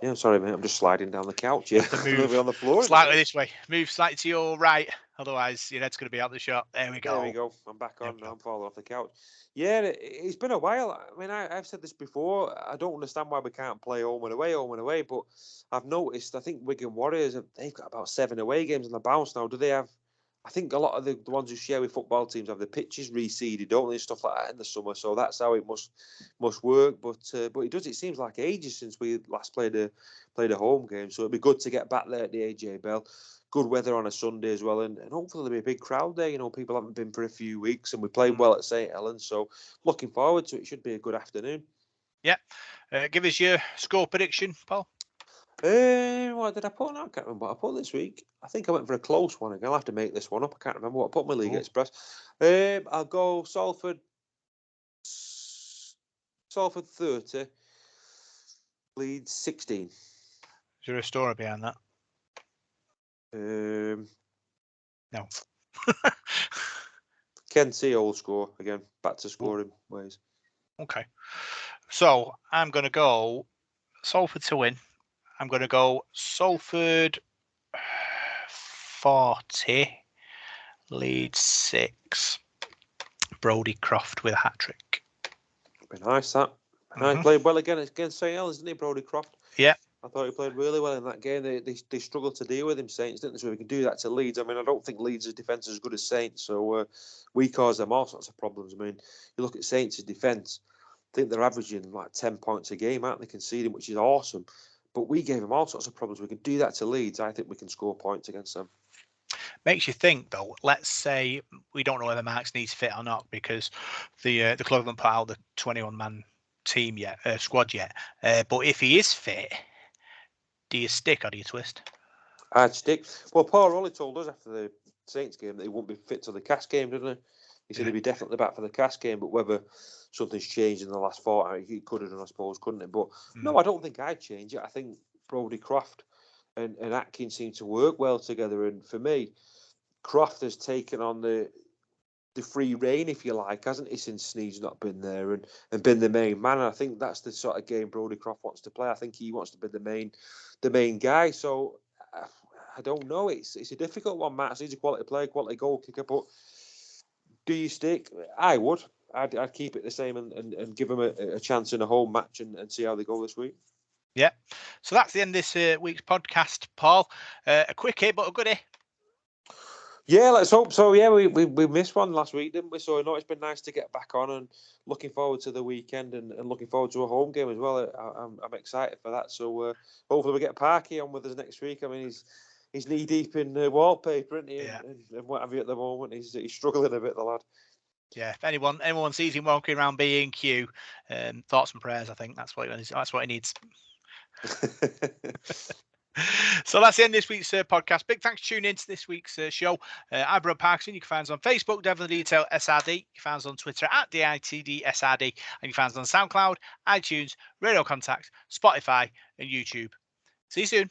B: Yeah, I'm sorry, mate. I'm just sliding down the couch. Yeah,
A: move
B: on the floor.
A: Slightly this way. Move slightly to your right. Otherwise, your head's going to be out the shot. There we go.
B: There we go. I'm back on. I'm falling off the couch. Yeah, it's been a while. I mean, I've said this before. I don't understand why we can't play home and away. But I've noticed, I think Wigan Warriors, they've got about 7 away games on the bounce now. Do they have? I think a lot of the ones who share with football teams have the pitches reseeded, don't they, stuff like that in the summer. So that's how it must work. But it seems like ages since we last played a home game. So it'd be good to get back there at the AJ Bell. Good weather on a Sunday as well, and hopefully there'll be a big crowd there. People haven't been for a few weeks, and we played well at St Helens. So looking forward to it. It should be a good afternoon.
A: Yeah. Give us your score prediction, Paul.
B: What did I put? I can't remember what I put this week. I think I went for a close one again. I'll have to make this one up. I can't remember what I put in my League Express. I'll go Salford 30, Leeds 16. Is
A: there a story behind that? No.
B: Can see old score again. Back to scoring ways.
A: Okay. So I'm going to go Salford to win. I'm going to go Salford 40, Leeds 6, Brodie Croft with a hat-trick.
B: Be nice, that. He played well against St Helens, didn't he, Brodie Croft?
A: Yeah.
B: I thought he played really well in that game. They struggled to deal with him, Saints, didn't they? So we can do that to Leeds. I mean, I don't think Leeds' defence is as good as Saints, so we cause them all sorts of problems. I mean, you look at Saints' defence, I think they're averaging like 10 points a game, aren't they, conceding, which is awesome. But we gave them all sorts of problems. We can do that to Leeds. I think we can score points against them.
A: Makes you think, though. Let's say we don't know whether Marks needs fit or not because the club haven't put out the 21-man team yet, squad yet. But if he is fit, do you stick or do you twist?
B: I'd stick. Well, Paul Rowley told us after the Saints game that he won't be fit till the Cas game, didn't he? He said he'd be definitely back for the Cas game, but whether something's changed in the last fortnight, he could have done, I suppose, couldn't it? But no, I don't think I'd change it. I think Brodie Croft and Atkins seem to work well together. And for me, Croft has taken on the free rein, if you like, hasn't he, since Sneed's not been there and been the main man. And I think that's the sort of game Brodie Croft wants to play. I think he wants to be the main guy. So I don't know. It's a difficult one, Matt. He's a quality player, quality goal kicker, but do you stick? I would. I'd keep it the same and give them a chance in a home match and see how they go this week.
A: Yeah. So that's the end of this week's podcast, Paul. A quickie, but a goodie.
B: Yeah, let's hope so. Yeah, we missed one last week, didn't we? So I know it's been nice to get back on and looking forward to the weekend and looking forward to a home game as well. I'm excited for that. So hopefully we get Parky on with us next week. I mean, he's knee deep in wallpaper, isn't he? Yeah. And what have you at the moment? He's struggling a bit, the lad. Yeah,
A: if anyone sees him walking around B&Q, thoughts and prayers. I think that's what he needs. So that's the end of this week's podcast. Big thanks for tuning in to this week's show. I'm Brad Parkinson. You can find us on Facebook, Devil the Detail SRD. You can find us on Twitter at DITDSRD. And you can find us on SoundCloud, iTunes, Radio Contact, Spotify, and YouTube. See you soon.